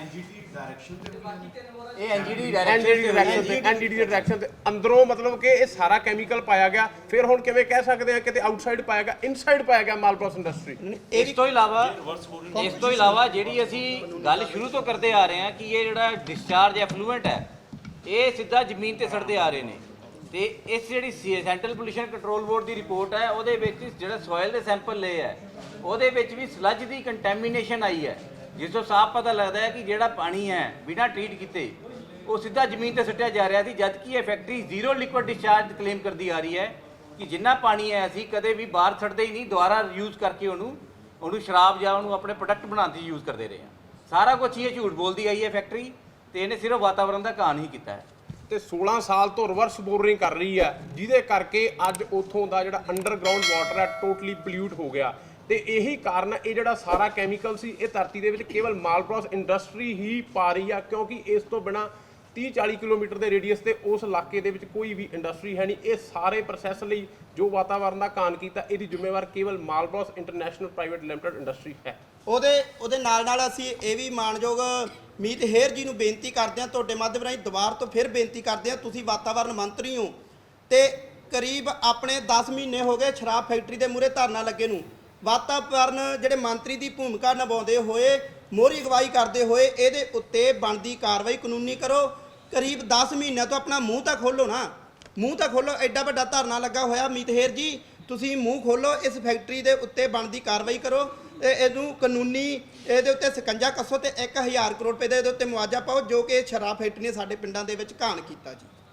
ਇਹ ਐਨਜੀਡੀ ਦੇ ਡਾਇਰੈਕਸ਼ਨ ਤੇ ਅੰਦਰੋਂ ਮਤਲਬ ਕਿ ਇਹ ਸਾਰਾ ਕੈਮੀਕਲ ਪਾਇਆ ਗਿਆ। ਫਿਰ ਹੁਣ ਕਿਵੇਂ ਕਹਿ ਸਕਦੇ ਆ ਕਿਤੇ ਆਊਟਸਾਈਡ ਪਾਇਆ ਗਿਆ, ਇਨਸਾਈਡ ਪਾਇਆ ਗਿਆ ਮਾਲਬਰੋਸ ਇੰਡਸਟਰੀ। ਇਸ ਤੋਂ ਇਲਾਵਾ ਜਿਹੜੀ ਅਸੀਂ ਗੱਲ ਸ਼ੁਰੂ ਤੋਂ ਕਰਦੇ ਆ ਰਹੇ ਹਾਂ ਕਿ ਇਹ ਜਿਹੜਾ ਡਿਸਚਾਰਜ ਐਫਲੂਐਂਟ ਹੈ, ਇਹ ਸਿੱਧਾ ਜ਼ਮੀਨ ਤੇ ਸੜਦੇ ਆ ਰਹੇ ਨੇ। ਤੇ ਇਸ ਜਿਹੜੀ ਸੈਂਟਰਲ ਪੋਲਿਊਸ਼ਨ ਕੰਟਰੋਲ ਬੋਰਡ ਦੀ ਰਿਪੋਰਟ ਹੈ, ਉਹਦੇ ਵਿੱਚ ਜਿਹੜਾ ਸੋਇਲ ਦੇ ਸੈਂਪਲ ਲਏ ਹੈ, ਉਹਦੇ ਵਿੱਚ ਵੀ ਸਲੱਜ ਦੀ ਕੰਟੈਮੀਨੇਸ਼ਨ ਆਈ ਹੈ, ਜਿਸ ਤੋਂ ਸਾਫ਼ ਪਤਾ ਲੱਗਦਾ ਹੈ ਕਿ ਜਿਹੜਾ ਪਾਣੀ ਹੈ ਬਿਨਾਂ ਟ੍ਰੀਟ ਕੀਤੇ ਉਹ ਸਿੱਧਾ ਜ਼ਮੀਨ ਤੇ ਸੁੱਟਿਆ ਜਾ ਰਿਹਾ ਸੀ, ਜਦਕਿ ਇਹ factory zero liquid discharge claim ਕਰਦੀ ਆ ਰਹੀ ਹੈ ਕਿ ਜਿੰਨਾ ਪਾਣੀ ਹੈ ਅਸੀਂ ਕਦੇ ਵੀ ਬਾਹਰ ਛੱਡਦੇ ਹੀ ਨਹੀਂ, ਦੁਬਾਰਾ ਯੂਜ਼ ਕਰਕੇ ਉਹਨੂੰ ਸ਼ਰਾਬ ਜਾਂ ਉਹਨੂੰ ਆਪਣੇ ਪ੍ਰੋਡਕਟ ਬਣਾਉਣ ਦੀ ਯੂਜ਼ ਕਰਦੇ ਰਹੇ ਹਾਂ। ਸਾਰਾ ਕੁਝ ਇਹ ਝੂਠ ਬੋਲਦੀ ਆਈ ਹੈ ਫੈਕਟਰੀ, ਤੇ ਇਹਨੇ ਸਿਰਫ ਵਾਤਾਵਰਣ ਦਾ ਘਾਣ ਹੀ ਕੀਤਾ ਹੈ ਤੇ 16 ਸਾਲ ਤੋਂ ਰਿਵਰਸ ਬੋਰਿੰਗ ਕਰ ਰਹੀ ਹੈ, ਜਿਹਦੇ ਕਰਕੇ ਅੱਜ ਉੱਥੋਂ ਦਾ ਜਿਹੜਾ ਅੰਡਰਗਰਾਉਂਡ ਵਾਟਰ ਹੈ ਟੋਟਲੀ ਪੋਲਿਊਟ ਹੋ ਗਿਆ। ਤੇ ਇਹੀ ਕਾਰਨ ਇਹ ਜਿਹੜਾ ਸਾਰਾ ਕੈਮੀਕਲ ਸੀ ਇਹ ਧਰਤੀ ਦੇ ਵਿੱਚ ਕੇਵਲ ਮਾਲਬਰੋਸ ਇੰਡਸਟਰੀ ਹੀ ਪਾ ਰਹੀ ਆ, ਕਿਉਂਕਿ ਇਸ ਤੋਂ ਬਿਨਾ 30-40 ਕਿਲੋਮੀਟਰ ਦੇ ਰੇਡੀਅਸ ਤੇ ਉਸ ਇਲਾਕੇ ਦੇ ਵਿੱਚ ਕੋਈ ਵੀ ਇੰਡਸਟਰੀ ਹੈ ਨਹੀਂ। ਇਹ ਸਾਰੇ ਪ੍ਰੋਸੈਸ ਲਈ ਜੋ ਵਾਤਾਵਰਣ ਦਾ ਘਾਣ ਕੀਤਾ, ਇਹਦੀ ਜ਼ਿੰਮੇਵਾਰ ਕੇਵਲ ਮਾਲਬਰੋਸ ਇੰਟਰਨੈਸ਼ਨਲ ਪ੍ਰਾਈਵੇਟ ਲਿਮਟਿਡ ਇੰਡਸਟਰੀ ਹੈ। ਉਹਦੇ ਨਾਲ ਅਸੀਂ ਇਹ ਵੀ ਮਾਣਯੋਗ ਮੀਤ ਹੇਰ ਜੀ ਨੂੰ ਬੇਨਤੀ ਕਰਦੇ ਹਾਂ, ਤੁਹਾਡੇ ਮਾਧਿਅਮ ਰਾਹੀਂ ਦੁਬਾਰਾ ਤੋਂ ਫਿਰ ਬੇਨਤੀ ਕਰਦੇ ਹਾਂ, ਤੁਸੀਂ ਵਾਤਾਵਰਣ ਮੰਤਰੀ ਹੋ ਤੇ ਕਰੀਬ ਆਪਣੇ 10 ਮਹੀਨੇ ਹੋ ਗਏ ਸ਼ਰਾਬ ਫੈਕਟਰੀ ਦੇ ਮੂਹਰੇ ਧਰਨਾ ਲੱਗੇ ਨੂੰ। ਵਾਤਾਵਰਣ ਜਿਹੜੇ ਮੰਤਰੀ ਦੀ ਭੂਮਿਕਾ ਨਿਭਾਉਂਦੇ ਹੋਏ, ਮੋਹਰੀ ਅਗਵਾਈ ਕਰਦੇ ਹੋਏ, ਇਹਦੇ ਉੱਤੇ ਬਣਦੀ ਕਾਰਵਾਈ ਕਾਨੂੰਨੀ ਕਰੋ। ਕਰੀਬ 10 ਮਹੀਨਿਆਂ ਤੋਂ ਆਪਣਾ ਮੂੰਹ ਤਾਂ ਖੋਲੋ ਨਾ, ਮੂੰਹ ਤਾਂ ਖੋਲੋ। ਐਡਾ ਵੱਡਾ ਧਰਨਾ ਲੱਗਾ ਹੋਇਆ ਮੀਤ ਹੇਰ ਜੀ, ਤੁਸੀਂ ਮੂੰਹ ਖੋਲੋ, ਇਸ ਫੈਕਟਰੀ ਦੇ ਉੱਤੇ ਬਣਦੀ ਕਾਰਵਾਈ ਕਰੋ, ਇਹਨੂੰ ਕਾਨੂੰਨੀ ਇਹਦੇ ਉੱਤੇ ਸਕੰਜਾ ਕੱਸੋ ਤੇ 1000 ਕਰੋੜ ਰੁਪਏ ਦੇ ਇਹਦੇ ਉੱਤੇ ਮੁਆਵਜ਼ਾ ਪਾਓ, ਜੋ ਕਿ ਸ਼ਰਾਬ ਫੈਕਟਰੀ ਨੇ ਸਾਡੇ ਪਿੰਡਾਂ ਦੇ ਵਿੱਚ ਘਾਣ ਕੀਤਾ ਜੀ।